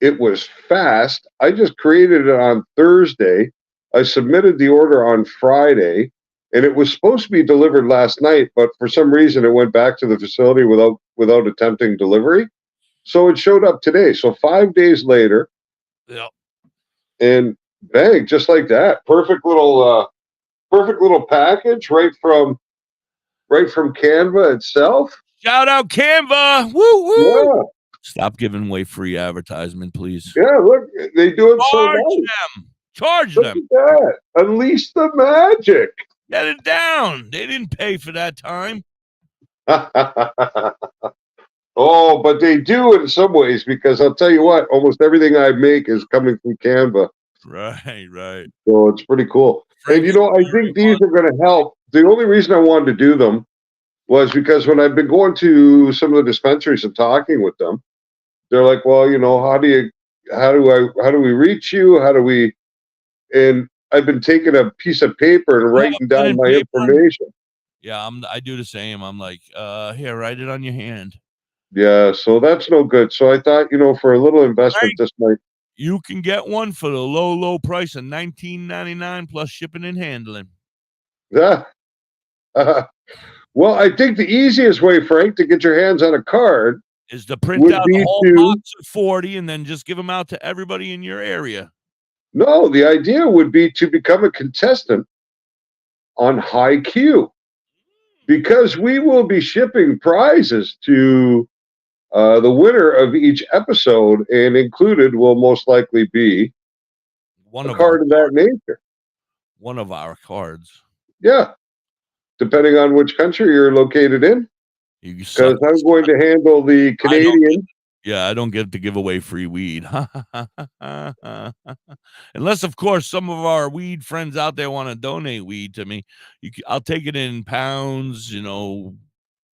It was fast. I just created it on Thursday. I submitted the order on Friday. and it was supposed to be delivered last night, but for some reason it went back to the facility without attempting delivery. So it showed up today. So 5 days later, Yeah. and bang, just like that, perfect little package right from Canva itself. Shout out Canva. Woo woo. Yeah. Stop giving away free advertisement, please. Yeah, look, they do it so Charge nice. them. Charge Look them. at that. Unleash the magic. Get it down. They didn't pay for that time. Oh, but they do in some ways, because I'll tell you what, almost everything I make is coming through Canva. Right, right. So it's pretty cool. And you know, I think these are going to help. The only reason I wanted to do them was because when I've been going to some of the dispensaries and talking with them, they're like, well, you know, how do we reach you? How do we, and I've been taking a piece of paper and writing down my information. Yeah, I do the same. I'm like, here, write it on your hand. Yeah, so that's no good. So I thought, you know, for a little investment, this might. You can get one for the low price of $19.99 plus shipping and handling. Yeah. Well, I think the easiest way, Frank, to get your hands on a card is to print out the whole box of 40 and then just give them out to everybody in your area. No, the idea would be to become a contestant on High Q, because we will be shipping prizes to the winner of each episode, and included will most likely be a card of that nature. One of our cards. Yeah. Depending on which country you're located in. Because I'm going to handle the Canadian. I don't get to give away free weed. Unless, of course, some of our weed friends out there want to donate weed to me. I'll take it in pounds, you know,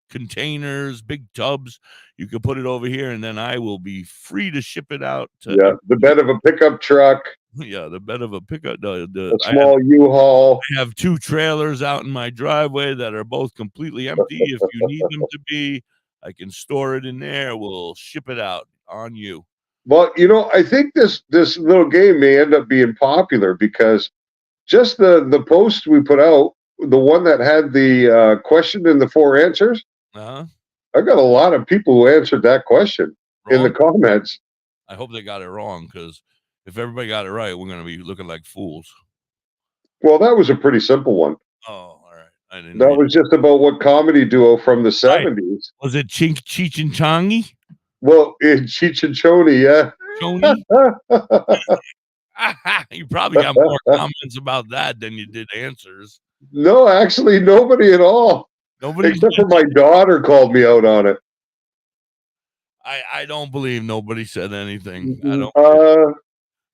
containers, big tubs. You can put it over here, and then I will be free to ship it out to the bed of a pickup truck. Yeah, the bed of a pickup. A small U-Haul. I have 2 trailers out in my driveway that are both completely empty. If you need them to be, I can store it in there. We'll ship it out on you. Well, you know, I think this little game may end up being popular, because just the post we put out, the one that had the question and the 4 answers, I got a lot of people who answered that question in the comments. I hope they got it wrong, because if everybody got it right, we're going to be looking like fools. Well, that was a pretty simple one. Oh, all right. I didn't. That was just about what comedy duo from the 70s. Was it Cheech and Chongy? Well, Cheech and Choney, yeah. Choney? You probably got more comments about that than you did answers. No, actually, nobody at all. Nobody, except for my daughter called me out on it. I don't believe nobody said anything. I don't.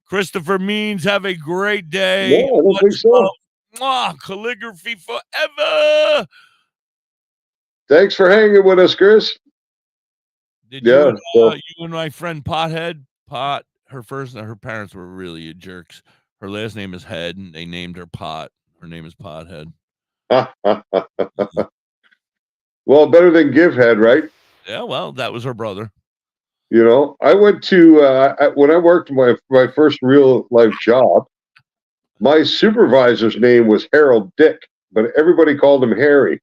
Christopher Means, have a great day. Yeah, I don't think so. Mwah, calligraphy forever. Thanks for hanging with us, Chris. Did you and my friend Pothead, her parents were really jerks. Her last name is Head, and they named her Pot. Her name is Pothead. Well, better than Give Head, right? Yeah, well, that was her brother. You know, I went to when I worked my first real life job, my supervisor's name was Harold Dick, but everybody called him Harry.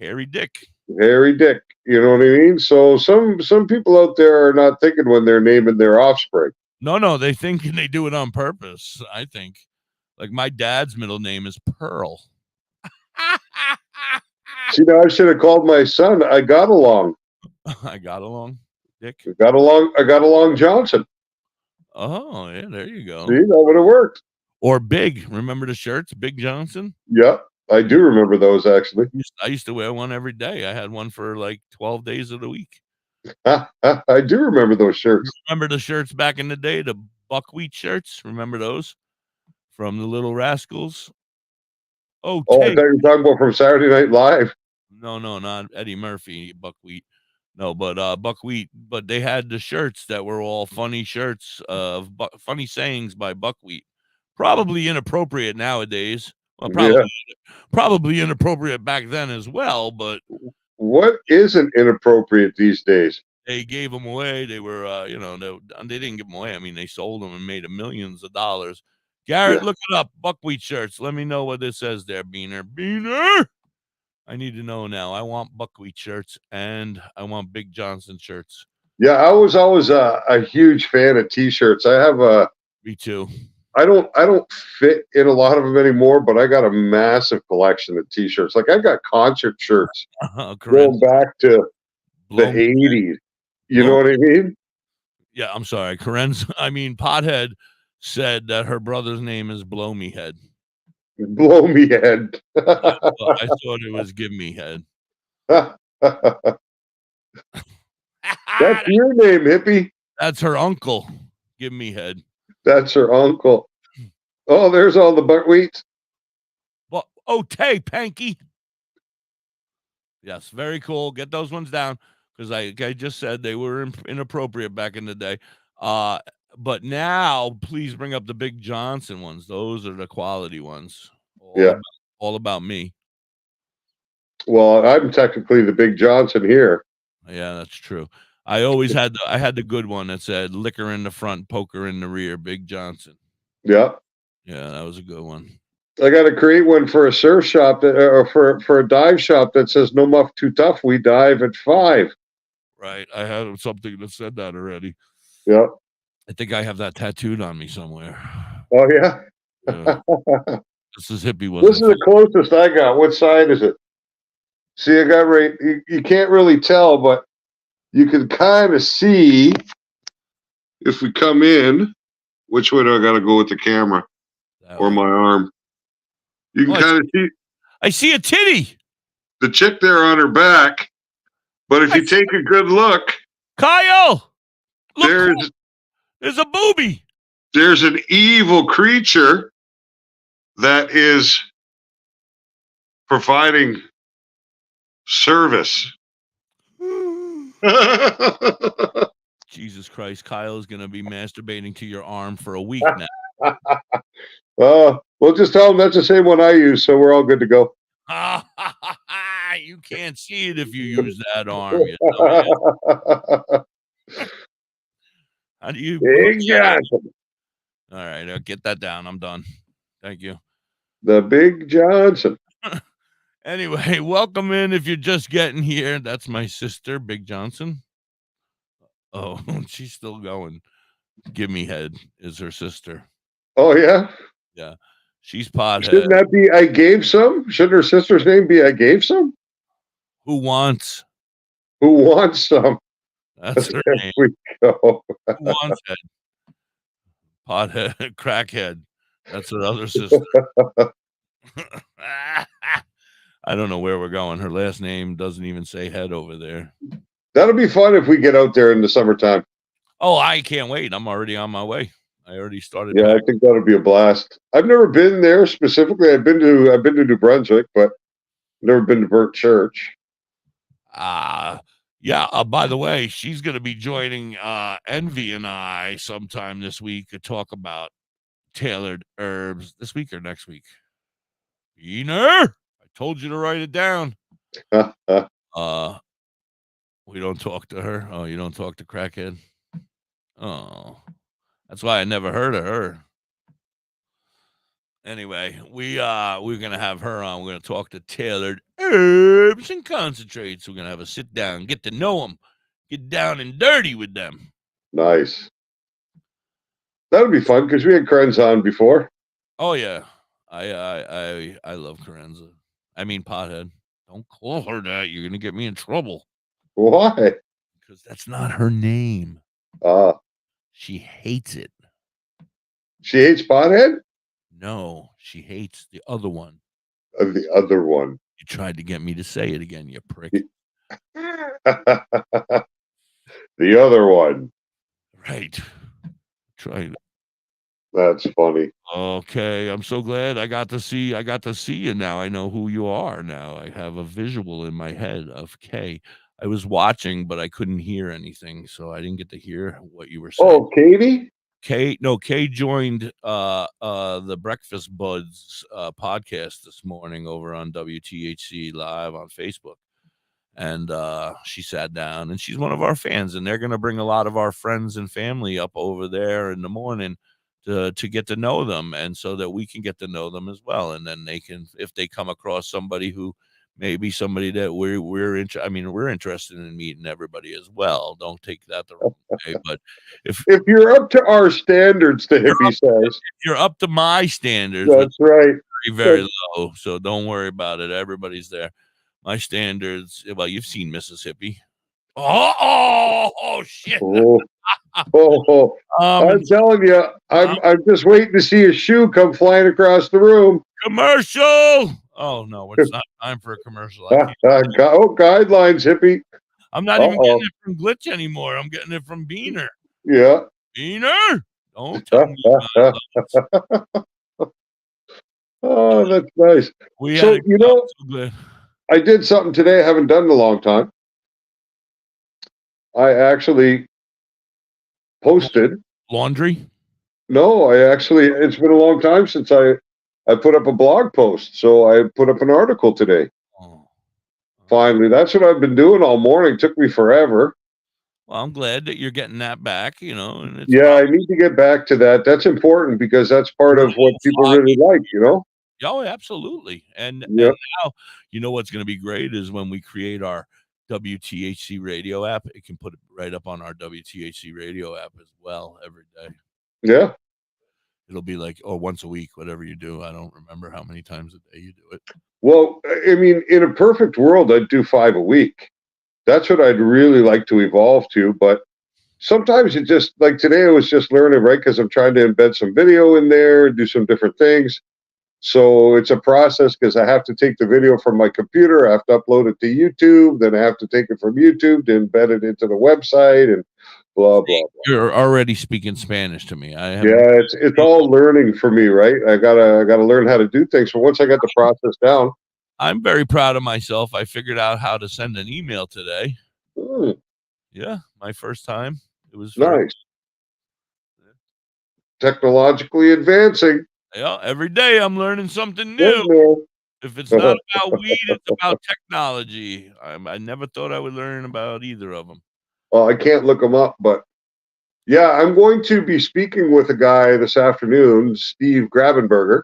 Harry Dick. Harry Dick. You know what I mean? So some people out there are not thinking when they're naming their offspring. No, they think they do it on purpose. I think, like, my dad's middle name is Pearl. See, now I should have called my son. I got along. I got along. Dick. I got along Johnson. Oh, yeah, there you go. See, that would have worked. Or Big. Remember the shirts, Big Johnson? Yeah, I do remember those, actually. I used to wear one every day. I had one for like 12 days of the week. I do remember those shirts. Remember the shirts back in the day, the buckwheat shirts? Remember those from the Little Rascals? Oh, I thought you were talking about from Saturday Night Live. No, not Eddie Murphy, Buckwheat. No, but Buckwheat. But they had the shirts that were all funny shirts of funny sayings by Buckwheat. Probably inappropriate nowadays. Well, probably inappropriate back then as well. But what isn't inappropriate these days? They gave them away. They were, they didn't give them away. I mean, they sold them and made millions of dollars. Garrett, Yeah. look it up. Buckwheat shirts. Let me know what this says there, Beaner. Beaner! I need to know now. I want buckwheat shirts and I want Big Johnson shirts. Yeah, I was always a huge fan of T-shirts. I have Me too. I don't fit in a lot of them anymore, but I got a massive collection of T-shirts. Like I got concert shirts going back to the 80s. You know what I mean? Yeah, I'm sorry. Pothead said that her brother's name is Blow Me Head. Blow Me Head. I thought it was Give Me Head. That's your name, hippie. That's her uncle. Give Me Head. That's her uncle. Oh, there's all the buckwheats. Well, Tay Panky. Yes, very cool. Get those ones down because I just said they were inappropriate back in the day. But now, please bring up the Big Johnson ones. Those are the quality ones. All about me. Well, I'm technically the Big Johnson here. Yeah, that's true. I always had the good one that said liquor in the front, poker in the rear, Big Johnson. Yeah. Yeah, that was a good one. I got to create one for a surf shop or for a dive shop that says no muff too tough. We dive at 5. Right. I had something that said that already. Yeah. I think I have that tattooed on me somewhere. Oh yeah. This is hippie. This is the closest I got. What side is it? See, I got right. You can't really tell, but you can kind of see if we come in. Which way do I got to go with the camera or my arm? You can kind of see. I see a titty. The chick there on her back. But if you take a good look, Kyle, there's a booby. There's an evil creature that is providing service. Jesus Christ, Kyle is going to be masturbating to your arm for a week now. We'll just tell him that's the same one I use, so we're all good to go. You can't see it if you use that arm. You know? How do you? Big Johnson. All right, I'll get that down. I'm done. Thank you. The Big Johnson. Anyway, welcome in if you're just getting here. That's my sister, Big Johnson. Oh, she's still going. Give Me Head is her sister. Oh, yeah? Yeah. She's Pothead. Shouldn't that be I Gave Some? Shouldn't her sister's name be I Gave Some? Who wants? Who wants some? That's her name. We go. Who wants it? Pothead, crackhead. That's her other sister. I don't know where we're going. Her last name doesn't even say head over there. That'll be fun if we get out there in the summertime. Oh, I can't wait. I'm already on my way. I already started. Yeah, I think that'll be a blast. I've never been there specifically. I've been to New Brunswick, but never been to Burnt Church. Yeah. By the way, she's going to be joining Envy and I sometime this week to talk about tailored herbs. This week or next week? Beaner, I told you to write it down. We don't talk to her. Oh, you don't talk to crackhead? Oh, that's why I never heard of her. Anyway, we're gonna have her on. We're gonna talk to tailored herbs and concentrates. We're gonna have a sit down, get to know them, get down and dirty with them. Nice. That would be fun because we had Krenz on before. Oh yeah, I love Karenza. I mean Pothead. Don't call her that. You're gonna get me in trouble. Why? Because that's not her name. She hates it. She hates Pothead? No, she hates the other one. The other one. You tried to get me to say it again, you prick. The other one. Right. Tried. That's funny. Okay, I'm so glad I got to see you now. I know who you are now. I have a visual in my head of Kay. I was watching, but I couldn't hear anything, so I didn't get to hear what you were saying. Oh, Katie? Kay joined the Breakfast Buds podcast this morning over on WTHC Live on Facebook. And she sat down, and she's one of our fans, and they're going to bring a lot of our friends and family up over there in the morning to get to know them, and so that we can get to know them as well. And then they can, if they come across somebody who maybe somebody that we're interested in meeting everybody as well. Don't take that the wrong way, but if you're up to our standards, Da.Hippie says, you're up to my standards, that's right. Very low. So don't worry about it. Everybody's there. My standards. Well, you've seen Mississippi. Oh shit. I'm telling you, I'm just waiting to see a shoe come flying across the room. Commercial. Oh no, it's not time for a commercial. Guidelines, hippie. I'm not even getting it from Glitch anymore. I'm getting it from Beaner. Yeah. Beaner. Don't tell me about it. Oh, that's nice. So, I did something today I haven't done in a long time. I actually posted laundry. No, it's been a long time since I put up a blog post. So I put up an article today. Finally, that's what I've been doing all morning. Took me forever. Well, I'm glad that you're getting that back, And it's I need to get back to that. That's important because that's part of what people really like, Oh, absolutely. And now, what's going to be great is when we create our WTHC radio app, it can put it right up on our WTHC radio app as well every day. Yeah. It'll be like, once a week, whatever you do. I don't remember how many times a day you do it. Well, I mean, in a perfect world, I'd do 5 a week. That's what I'd really like to evolve to. But sometimes it just, like today, I was just learning, right? Because I'm trying to embed some video in there, do some different things. So it's a process because I have to take the video from my computer, I have to upload it to YouTube, then I have to take it from YouTube to embed it into the website and blah, blah, blah. You're already speaking Spanish to me. It's all learning for me, right? I gotta learn how to do things. But once I got the process down. I'm very proud of myself. I figured out how to send an email today. Yeah, my first time. It was nice. Technologically advancing. Yeah, every day I'm learning something new. If it's not about weed, it's about technology. I never thought I would learn about either of them. Well, I can't look them up, but yeah, I'm going to be speaking with a guy this afternoon, Steve Grabenberger,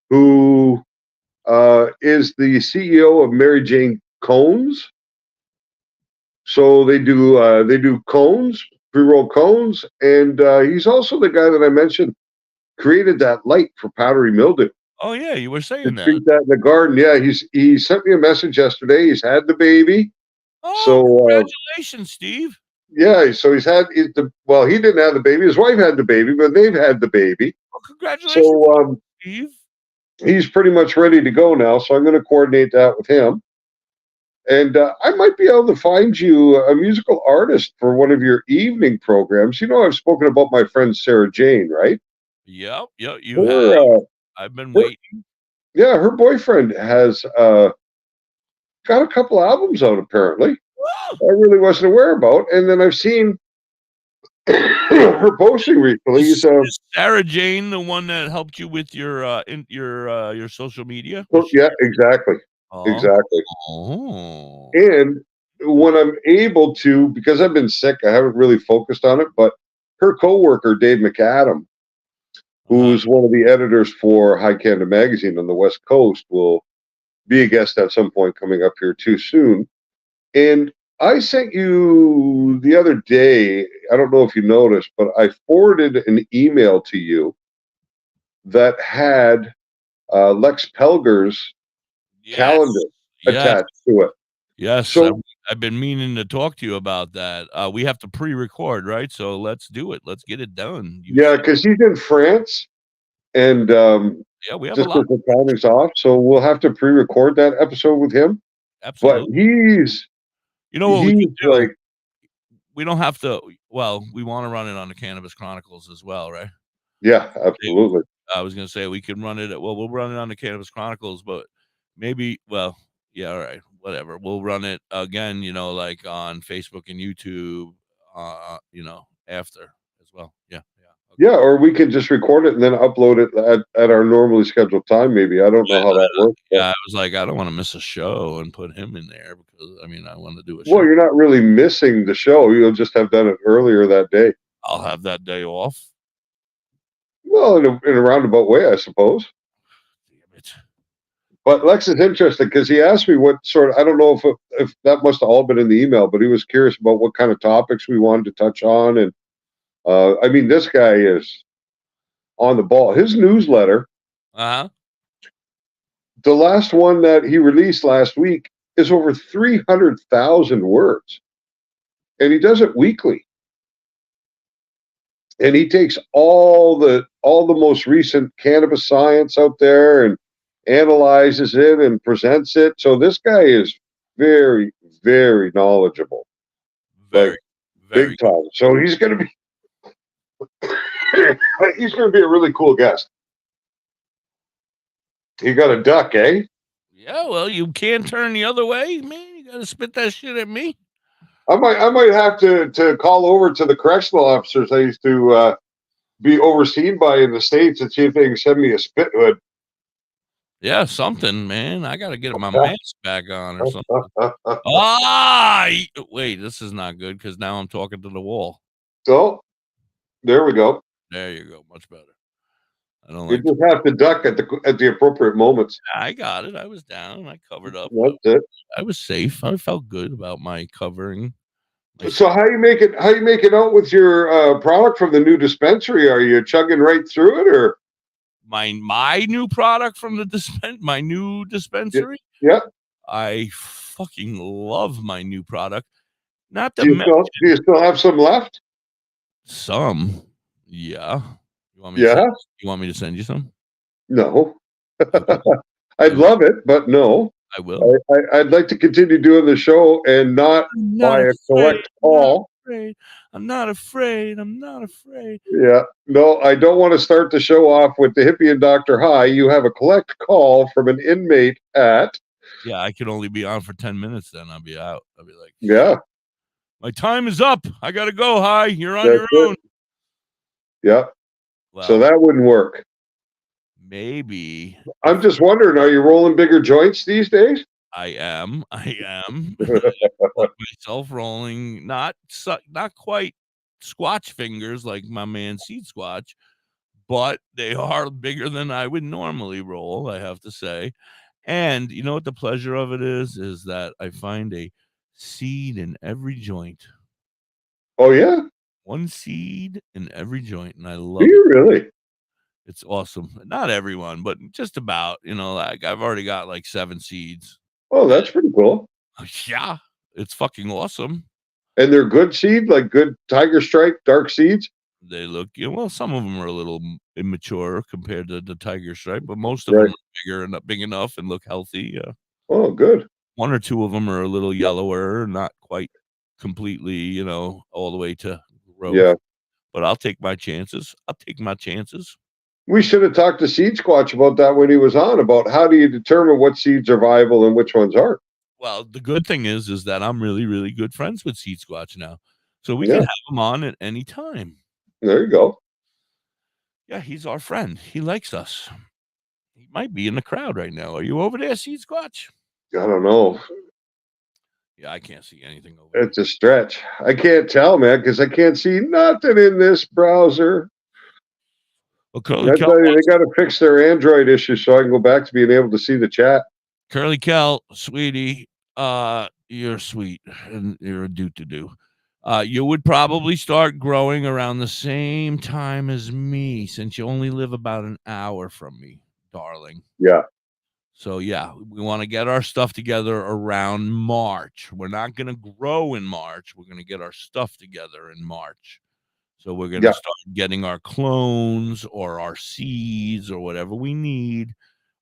who is the CEO of Mary Jane Cones. So they do cones, pre-roll cones, and he's also the guy that I mentioned created that light for powdery mildew. Oh yeah, you were saying that. Treat that in the garden. Yeah, he sent me a message yesterday. He's had the baby. Oh, congratulations, Steve. Yeah, so he didn't have the baby. His wife had the baby, but they've had the baby. Well, congratulations, so Steve. He's pretty much ready to go now. So I'm going to coordinate that with him. And I might be able to find you a musical artist for one of your evening programs. I've spoken about my friend Sarah Jane, right? Yep. You have. I've been waiting. Yeah, her boyfriend has got a couple albums out, apparently. I really wasn't aware about. And then I've seen her posting recently. Is Sarah Jane the one that helped you with your social media? Yeah, exactly. Exactly. Oh. And when I'm able to, because I've been sick, I haven't really focused on it, but her coworker, Dave McAdam, who's one of the editors for High Canada Magazine on the West Coast, will be a guest at some point coming up here too soon. And I sent you the other day, I don't know if you noticed, but I forwarded an email to you that had Lex Pelger's calendar attached to it. Yes, so I've been meaning to talk to you about that. We have to pre-record, right? So let's do it. Let's get it done. Because he's in France, and we have just a lot. The timing's off, so we'll have to pre-record that episode with him. Absolutely. But he's, what we can do? We don't have to. Well, we want to run it on the Cannabis Chronicles as well, right? Yeah, absolutely. I was going to say we can run it. We'll run it on the Cannabis Chronicles, but maybe. Well, yeah, all right, whatever. We'll run it again. Like on Facebook and YouTube. After as well. Yeah. Okay. Yeah, or we could just record it and then upload it at our normally scheduled time. Maybe I don't know how that works. Yeah, I was like, I don't want to miss a show and put him in there because I want to do a show. Well, you're not really missing the show. You'll just have done it earlier that day. I'll have that day off. Well, in a roundabout way, I suppose. Damn it. But Lex is interested because he asked me what sort of, I don't know if that must have all been in the email, but he was curious about what kind of topics we wanted to touch on. And I mean, this guy is on the ball. His newsletter, Uh-huh. the last one that he released last week, is over 300,000 words. And he does it weekly. And he takes all the most recent cannabis science out there and analyzes it and presents it. So this guy is very, very knowledgeable. Very, very big time. So he's gonna be a really cool guest. You got a duck, eh? Yeah, well, you can't turn the other way, man. You gotta spit that shit at me. I might have to call over to the correctional officers I used to be overseen by in the States and see if they can send me a spit hood. Yeah, something, man. I gotta get my mask back on or something. Wait, this is not good because now I'm talking to the wall. So there we go. There you go, much better. I don't You like. just have to duck at the appropriate moments. I got it. I was down. I covered up. That's it. I was safe. I felt good about my covering. So how you make it out with your product from the new dispensary? Are you chugging right through it, or my new product from the my new dispensary? Yeah. I fucking love my new product. Not do you still have some left? Some, yeah. You want me to send you some? No. I'd love it, but no. I will. I'd like to continue doing the show and not by a collect call. I'm not afraid. Yeah. No, I don't want to start the show off with Da.Hippie and Dr. High. You have a collect call from an inmate at. Yeah, I could only be on for 10 minutes then. I'll be out. I'll be like, yeah. My time is up. I got to go, High. You're on your own. Yeah. Well, so that wouldn't work. Maybe. I'm just wondering, are you rolling bigger joints these days? I am. Myself rolling, not quite Squatch fingers like my man Seed Squatch, but they are bigger than I would normally roll, I have to say. And you know what the pleasure of it is that I find a seed in every joint. Oh, yeah? One seed in every joint, and I love it. Do you really? It's awesome. Not everyone, but just about, like I've already got like 7 seeds. Oh, that's pretty cool. Yeah, it's fucking awesome. And they're good seed, like good tiger stripe, dark seeds? They look, well, some of them are a little immature compared to the tiger stripe, but most of them are bigger and big enough and look healthy. Oh, good. 1 or 2 of them are a little yellower, not quite completely, all the way to growth. Yeah. But I'll take my chances. We should have talked to Seed Squatch about that when he was on, about how do you determine what seeds are viable and which ones aren't. Well, the good thing is that I'm really, really good friends with Seed Squatch now. So we can have him on at any time. There you go. Yeah, he's our friend. He likes us. He might be in the crowd right now. Are you over there, Seed Squatch? I don't know. Yeah, I can't see anything over there. It's a stretch. I can't tell, man, because I can't see nothing in this browser. Well, they got to fix their Android issue so I can go back to being able to see the chat. Curly Cal, sweetie, you're sweet and you're a do. You would probably start growing around the same time as me, since you only live about an hour from me, darling. Yeah. So, yeah, we want to get our stuff together around March. We're not going to grow in March. We're going to get our stuff together in March. So we're going to start getting our clones or our seeds or whatever we need,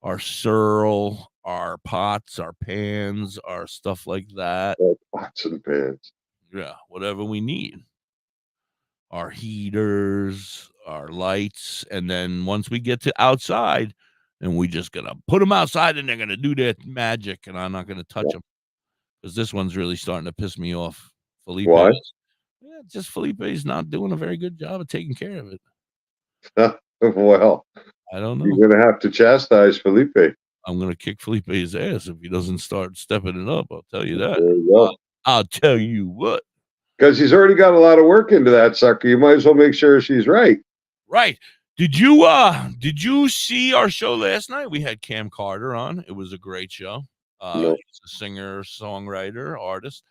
our surl, our pots, our pans, our stuff like that. Pots and pans. Yeah, whatever we need. Our heaters, our lights. And then once we get to outside, then we just going to put them outside and they're going to do their magic. And I'm not going to touch them because this one's really starting to piss me off. Felipe. Why? Yeah, just Felipe's not doing a very good job of taking care of it. Well, I don't know. You're going to have to chastise Felipe. I'm going to kick Felipe's ass if he doesn't start stepping it up. I'll tell you that. There you go. I'll tell you what. Because he's already got a lot of work into that sucker. You might as well make sure she's right. Right. Did you see our show last night? We had Cam Carter on. It was a great show. No. He's a singer, songwriter, artist.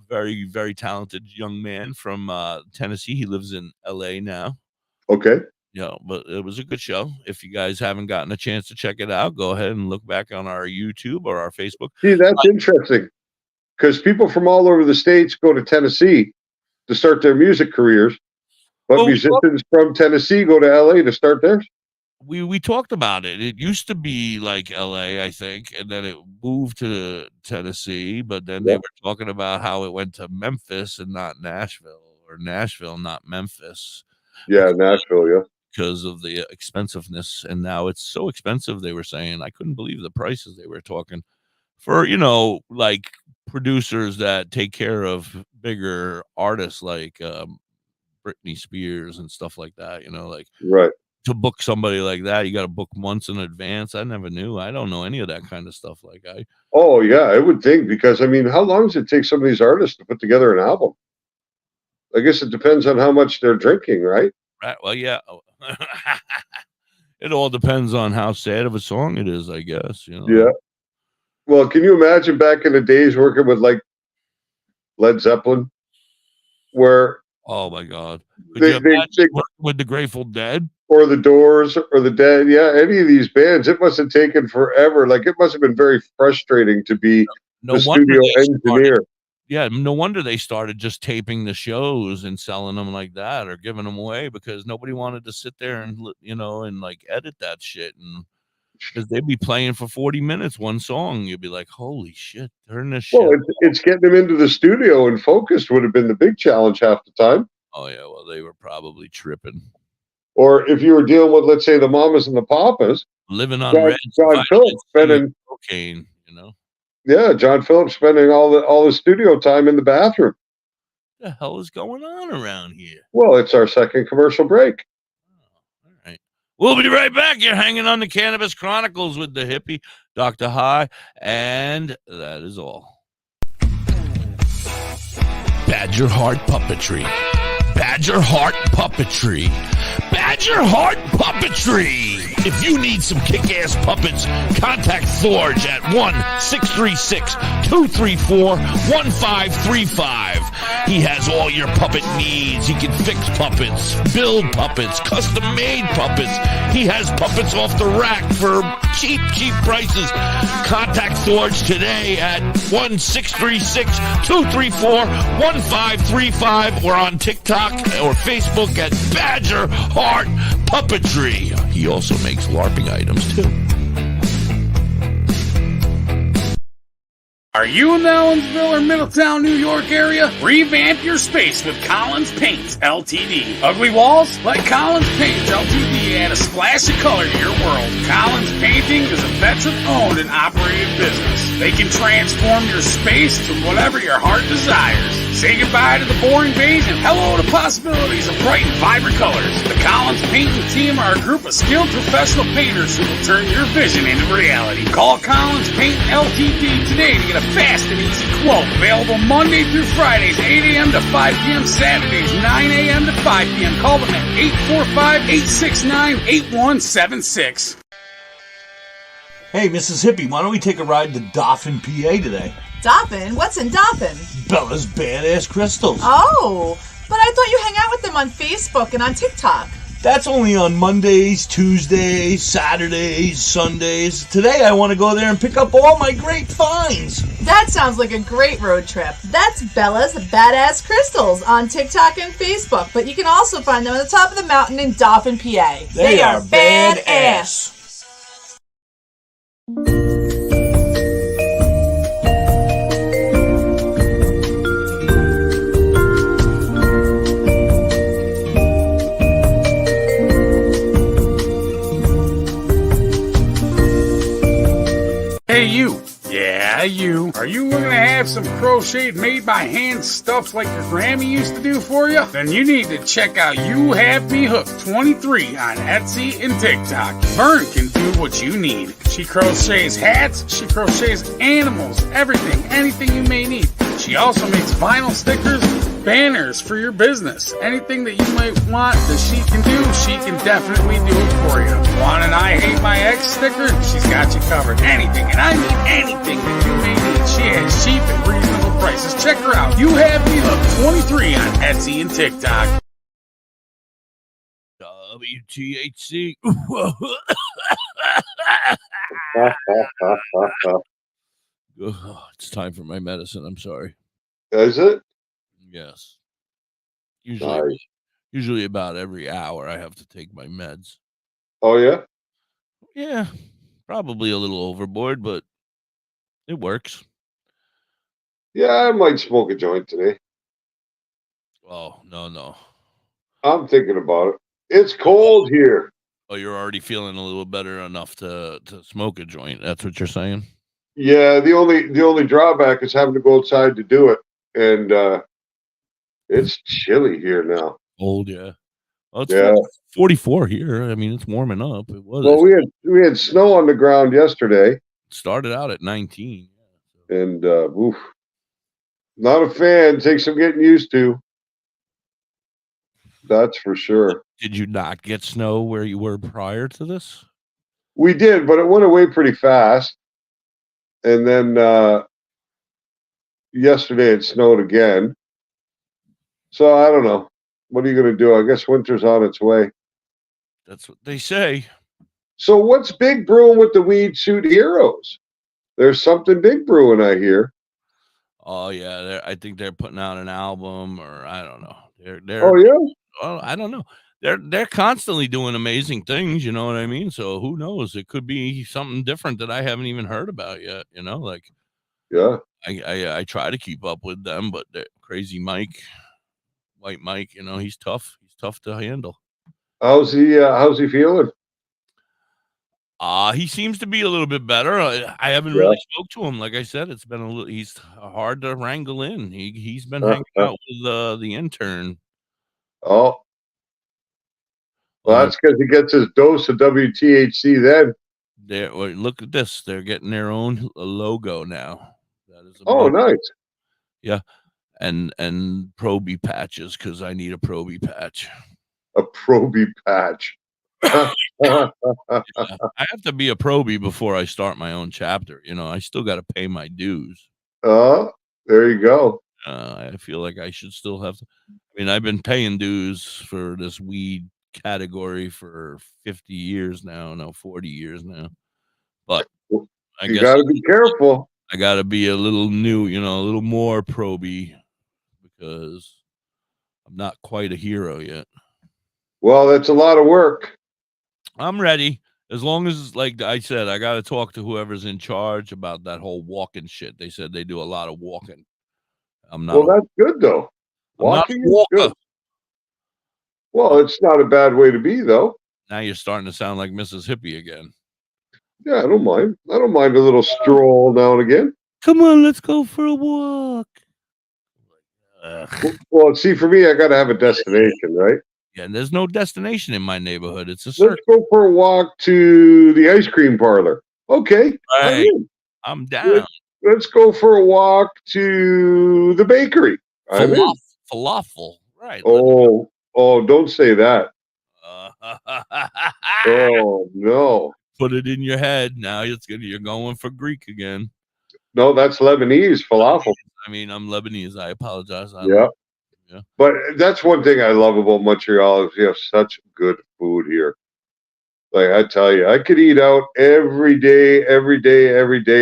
Very, very talented young man from Tennessee. He lives in LA now. Okay. Yeah, but it was a good show. If you guys haven't gotten a chance to check it out, go ahead and look back on our YouTube or our Facebook. See, that's interesting because people from all over the states go to Tennessee to start their music careers, but musicians from Tennessee go to LA to start theirs. We talked about it. It used to be like LA, I think, and then it moved to Tennessee, but then they were talking about how it went to Memphis and not Nashville, or Nashville, not Memphis. Yeah, Nashville, yeah. Because of the expensiveness, and now it's so expensive. They were saying, I couldn't believe the prices they were talking for, like producers that take care of bigger artists like Britney Spears and stuff like that. Like right. To book somebody like that, you got to book months in advance. I never knew. I don't know any of that kind of stuff. Oh yeah, I would think, because I mean, how long does it take some of these artists to put together an album? I guess it depends on how much they're drinking, right? Right. Well, yeah. It all depends on how sad of a song it is, I guess. Yeah. Well, can you imagine back in the days working with like Led Zeppelin, where oh my God, could you imagine working with the Grateful Dead or the Doors or the Dead? Yeah, any of these bands, it must have taken forever. Like it must have been very frustrating to be the studio engineer. Yeah, no wonder they started just taping the shows and selling them like that or giving them away, because nobody wanted to sit there and, and like edit that shit. And because they'd be playing for 40 minutes, one song. You'd be like, holy shit, turn this shit. Well, it's getting them into the studio and focused would have been the big challenge half the time. Oh, yeah. Well, they were probably tripping. Or if you were dealing with, let's say, the Mamas and the Papas. Living on John Phillips spending cocaine, Yeah, John Phillips spending all the studio time in the bathroom. What the hell is going on around here? Well, it's our second commercial break. Oh, all right. We'll be right back. You're hanging on the Cannabis Chronicles with Da.Hippie, Dr. High, and that is all. Badger Heart Puppetry. Badger Heart Puppetry. Badger Heart Puppetry. If you need some kick-ass puppets, contact Thorge at 1-636-234-1535. He has all your puppet needs. He can fix puppets, build puppets, custom-made puppets. He has puppets off the rack for cheap prices. Contact Thorge today at 1-636-234-1535 or on TikTok or Facebook at Badger Heart Puppetry. He also makes LARPing items too. Are you in the Ellensville or Middletown, New York area? Revamp your space with Collins Paints Ltd. Ugly walls? Let Collins Paints Ltd. add a splash of color to your world. Collins Painting is a veteran-owned and operated business. They can transform your space to whatever your heart desires. Say goodbye to the boring beige and hello to possibilities of bright and vibrant colors. The Collins Painting team are a group of skilled professional painters who will turn your vision into reality. Call Collins Paint Ltd. today to get a fast and easy quote. Available Monday through Fridays, 8 a.m. to 5 p.m. Saturdays, 9 a.m. to 5 p.m. Call them at 845-869-8176. Hey, Mrs. Hippie, why don't we take a ride to Dauphin, PA today? Dauphin? What's in Dauphin? Bella's Badass Crystals. Oh, but I thought you hang out with them on Facebook and on TikTok. That's only on Mondays, Tuesdays, Saturdays, Sundays. Today I want to go there and pick up all my great finds. That sounds like a great road trip. That's Bella's Badass Crystals on TikTok and Facebook, but you can also find them on the top of the mountain in Dauphin, PA. They are badass. Hey, you. Yeah, you. Are you looking to have some crocheted made by hand stuff like your Grammy used to do for you? Then you need to check out You Have Me Hooked 23 on Etsy and TikTok. Vern can do what you need. She crochets hats, she crochets animals, everything, anything you may need. She also makes vinyl stickers, banners for your business. Anything that you might want that she can do, she can definitely do it for you. Want an I Hate My Ex sticker? She's got you covered. Anything, and I mean anything that you may need. She has cheap and reasonable prices. Check her out. You Have Me Hooked 23 on Etsy and TikTok. WTHC. Oh, it's time for my medicine. I'm sorry. Is it? Yes. Nice. Usually about every hour I have to take my meds. Oh, yeah? Yeah, probably a little overboard, but it works. Yeah, I might smoke a joint today. Oh, no. I'm thinking about it. It's cold here. Oh, you're already feeling a little better enough to smoke a joint. That's what you're saying? Yeah, the only drawback is having to go outside to do it. And it's chilly here now. Cold, yeah. Well, it's 44 here. I mean, it's warming up. It was. Well, we had snow on the ground yesterday. It started out at 19. And oof. Not a fan. Takes some getting used to. That's for sure. Did you not get snow where you were prior to this? We did, but it went away pretty fast. And then yesterday it snowed again. So I don't know. What are you going to do? I guess winter's on its way. That's what they say. So what's big brewing with the Weed Suit Heroes? There's something big brewing, I hear. Oh yeah, I think they're putting out an album, or I don't know. They're. Oh yeah. Well, I don't know. They're constantly doing amazing things. You know what I mean? So who knows? It could be something different that I haven't even heard about yet. You know, like. Yeah. I try to keep up with them, but Crazy Mike, White Mike, you know, he's tough. He's tough to handle. How's he feeling? He seems to be a little bit better. I haven't really spoke to him. Like I said, it's been he's hard to wrangle in. He's been hanging out with the intern. Oh. Well, that's because he gets his dose of WTHC then. Look at this. They're getting their own logo now. That is amazing. Oh, nice. Yeah. And Proby patches, because I need a Proby patch. A Proby patch. Yeah, I have to be a Proby before I start my own chapter. You know, I still got to pay my dues. There you go. I feel like I should still have to. I mean, I've been paying dues for this weed category for 50 years now. No, 40 years now. But I guess got to be careful. I got to be a little new, you know, a little more Proby, because I'm not quite a hero yet. Well, that's a lot of work. I'm ready. As long as, like I said, I got to talk to whoever's in charge about that whole walking shit. They said they do a lot of walking. I'm not. Well, that's good, though. Walking is good. Well, it's not a bad way to be, though. Now you're starting to sound like Mrs. Hippie again. Yeah, I don't mind. I don't mind a little stroll now and again. Come on, let's go for a walk. Well, see, for me, I got to have a destination, right? Yeah, and there's no destination in my neighborhood. It's a circle. Let's go for a walk to the ice cream parlor. Okay. Right. I'm down. Let's go for a walk to the bakery. Falafel. Right. Oh, don't say that. Oh, no. Put it in your head. Now you're going for Greek again. No, that's Lebanese falafel. I mean, I'm Lebanese. I apologize. Yeah. But that's one thing I love about Montreal is you have such good food here. Like I tell you, I could eat out every day,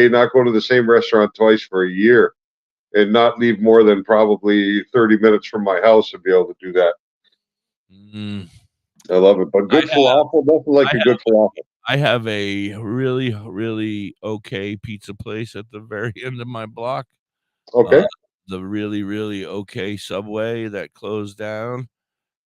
not go to the same restaurant twice for a year, and not leave more than probably 30 minutes from my house to be able to do that. I love it. But good falafel, nothing like a good falafel. I have a really, really okay pizza place at the very end of my block. Okay. The really, really okay Subway that closed down,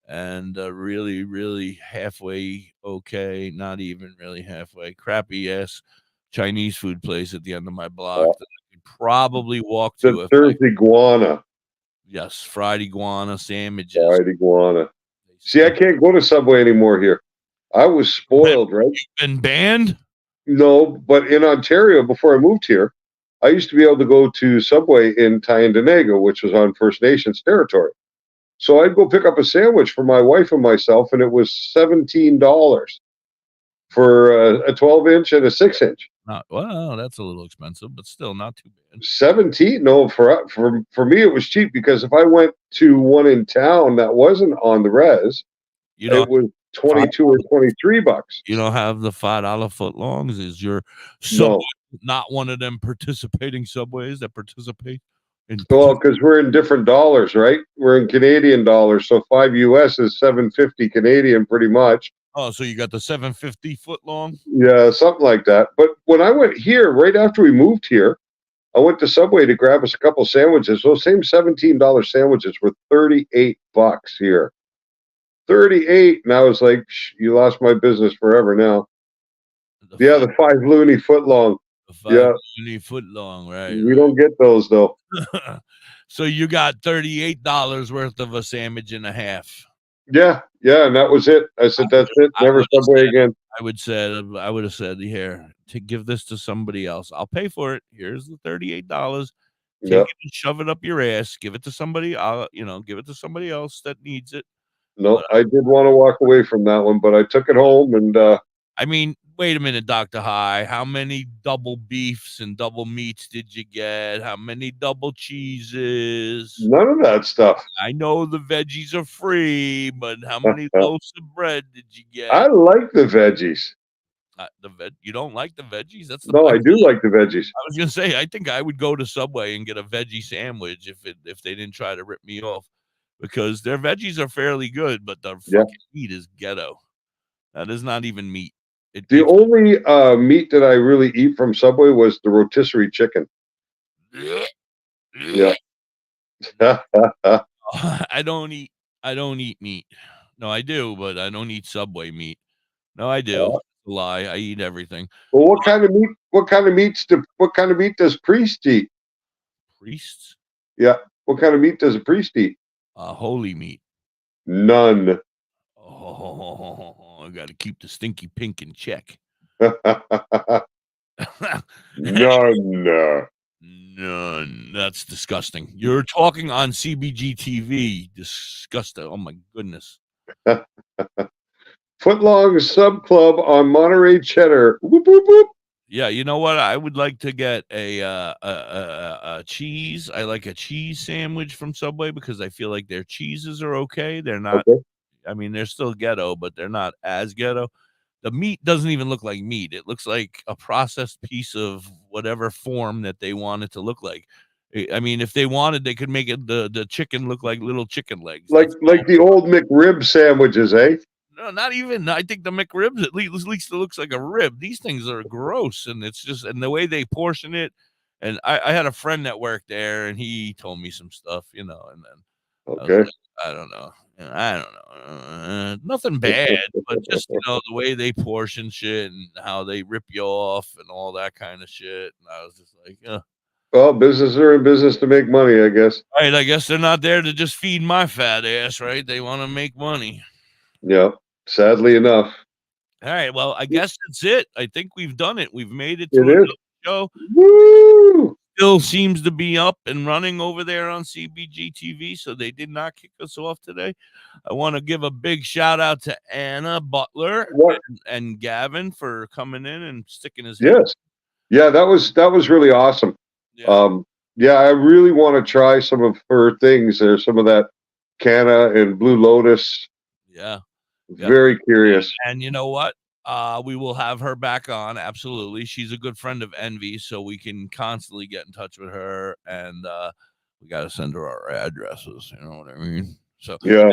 and really, really halfway okay, not even really halfway, crappy ass Chinese food place at the end of my block that I could probably walk to. The Thursday Iguana. Yes, fried iguana sandwiches. Fried iguana. See, I can't go to Subway anymore here. I was spoiled, right? You've been banned? No, but in Ontario, before I moved here, I used to be able to go to Subway in Tyendinaga, which was on First Nations territory. So I'd go pick up a sandwich for my wife and myself, and it was $17 for a 12-inch and a 6-inch. Well, that's a little expensive, but still not too bad. 17? No, for me it was cheap, because if I went to one in town that wasn't on the res, it was 22 or 23 bucks. You don't have the $5 footlongs? Is your Subway not one of them participating Subways that participate in? Well, because we're in different dollars, right? We're in Canadian dollars, so 5 US is 750 Canadian, pretty much. Oh, so you got the 750 footlong? Yeah, something like that. But when I went here, right after we moved here, I went to Subway to grab us a couple sandwiches. Those same $17 sandwiches were 38 bucks here. 38, and I was like, you lost my business forever now. The 5 loony footlong. Loony footlong, right? We don't get those though. So you got $38 worth of a sandwich and a half. Yeah, and that was it. I said, that's it. Never Subway again. I would have said, here, to give this to somebody else. I'll pay for it. Here's the $38. Take it and shove it up your ass. Give it to somebody. Give it to somebody else that needs it. No, I did want to walk away from that one, but I took it home and. I mean, wait a minute, Dr. High. How many double beefs and double meats did you get? How many double cheeses? None of that stuff. I know the veggies are free, but how many loaves of bread did you get? I like the veggies. You don't like the veggies? No, I do like the veggies. I was gonna say, I think I would go to Subway and get a veggie sandwich if they didn't try to rip me off, because their veggies are fairly good, but the fucking meat is ghetto. That is not even meat. The only meat that I really eat from Subway was the rotisserie chicken. Yeah. I don't eat meat. No, I do, but I don't eat Subway meat. No, I do. It's a lie. I eat everything. Well, what kind of meat? What kind of meat does Priest eat? Priests? Yeah. What kind of meat does a priest eat? Holy meat. None. Oh, I got to keep the stinky pink in check. None. None. That's disgusting. You're talking on CBG TV. Disgusting. Oh my goodness. Footlong Sub Club on Monterey Cheddar. Whoop, whoop, whoop. Yeah, you know what? I would like to get a cheese. I like a cheese sandwich from Subway because I feel like their cheeses are okay. They're not. Okay. I mean, they're still ghetto, but they're not as ghetto. The meat doesn't even look like meat. It looks like a processed piece of whatever form that they want it to look like. I mean, if they wanted, they could make it the chicken look like little chicken legs. Like the old McRib sandwiches, eh? No, not even. I think the McRibs at least it looks like a rib. These things are gross, and it's just and the way they portion it. And I had a friend that worked there, and he told me some stuff, and then I don't know. Nothing bad, but just the way they portion shit and how they rip you off and all that kind of shit. And I was just like, well, businesses are in business to make money, I guess. Right, I guess they're not there to just feed my fat ass, right? They want to make money. Yeah, sadly enough. All right, well, I guess that's it. I think we've done it. We've made it to another show. Woo! Still seems to be up and running over there on CBG TV, so they did not kick us off today. I want to give a big shout out to Anna Butler and Gavin for coming in and sticking his head. Yes, yeah, that was really awesome. Yeah, I really want to try some of her things. There's some of that Canna and Blue Lotus. Yeah, very curious. And you know what? We will have her back on. Absolutely. She's a good friend of Envy, so we can constantly get in touch with her, and we got to send her our addresses. You know what I mean? So yeah.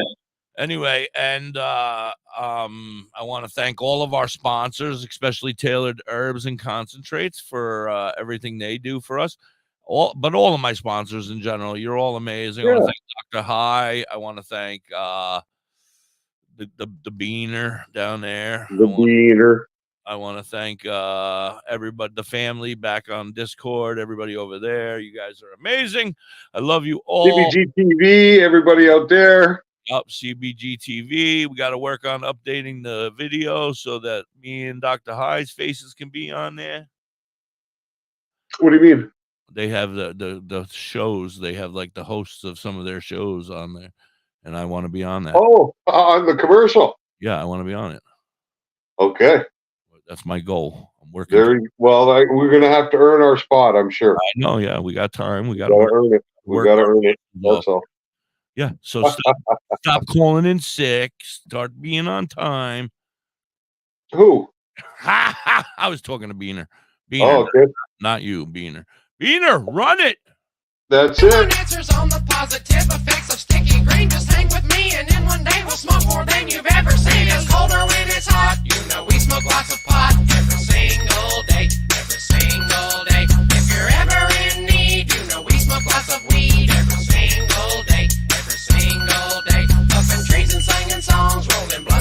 Anyway, and I want to thank all of our sponsors, especially Tailored Herbs and Concentrates, for everything they do for us. All of my sponsors in general. You're all amazing. Yeah. I want to thank Dr. High. I want to thank the beaner down there. I want to thank everybody, the family back on Discord, everybody over there. You guys are amazing. I love you all. CBG TV, everybody out there. Up CBG TV. We got to work on updating the video so that me and Dr. High's faces can be on there. What do you mean? they have the shows. They have like the hosts of some of their shows on there, and I want to be on that. Oh, on the commercial. Yeah, I want to be on it. Okay. That's my goal. I'm working. We're going to have to earn our spot, I'm sure. I know. Yeah, we got time. We got to earn it. We got to earn it. That's all. Yeah. So stop calling in sick. Start being on time. Who? I was talking to Beaner. Oh, okay. Not you, Beaner. Beaner, run it. That's it. Answers on the positive effects of sticky green. Just hang with me, and in one day we'll smoke more than you've ever seen. It's colder when it's hot. You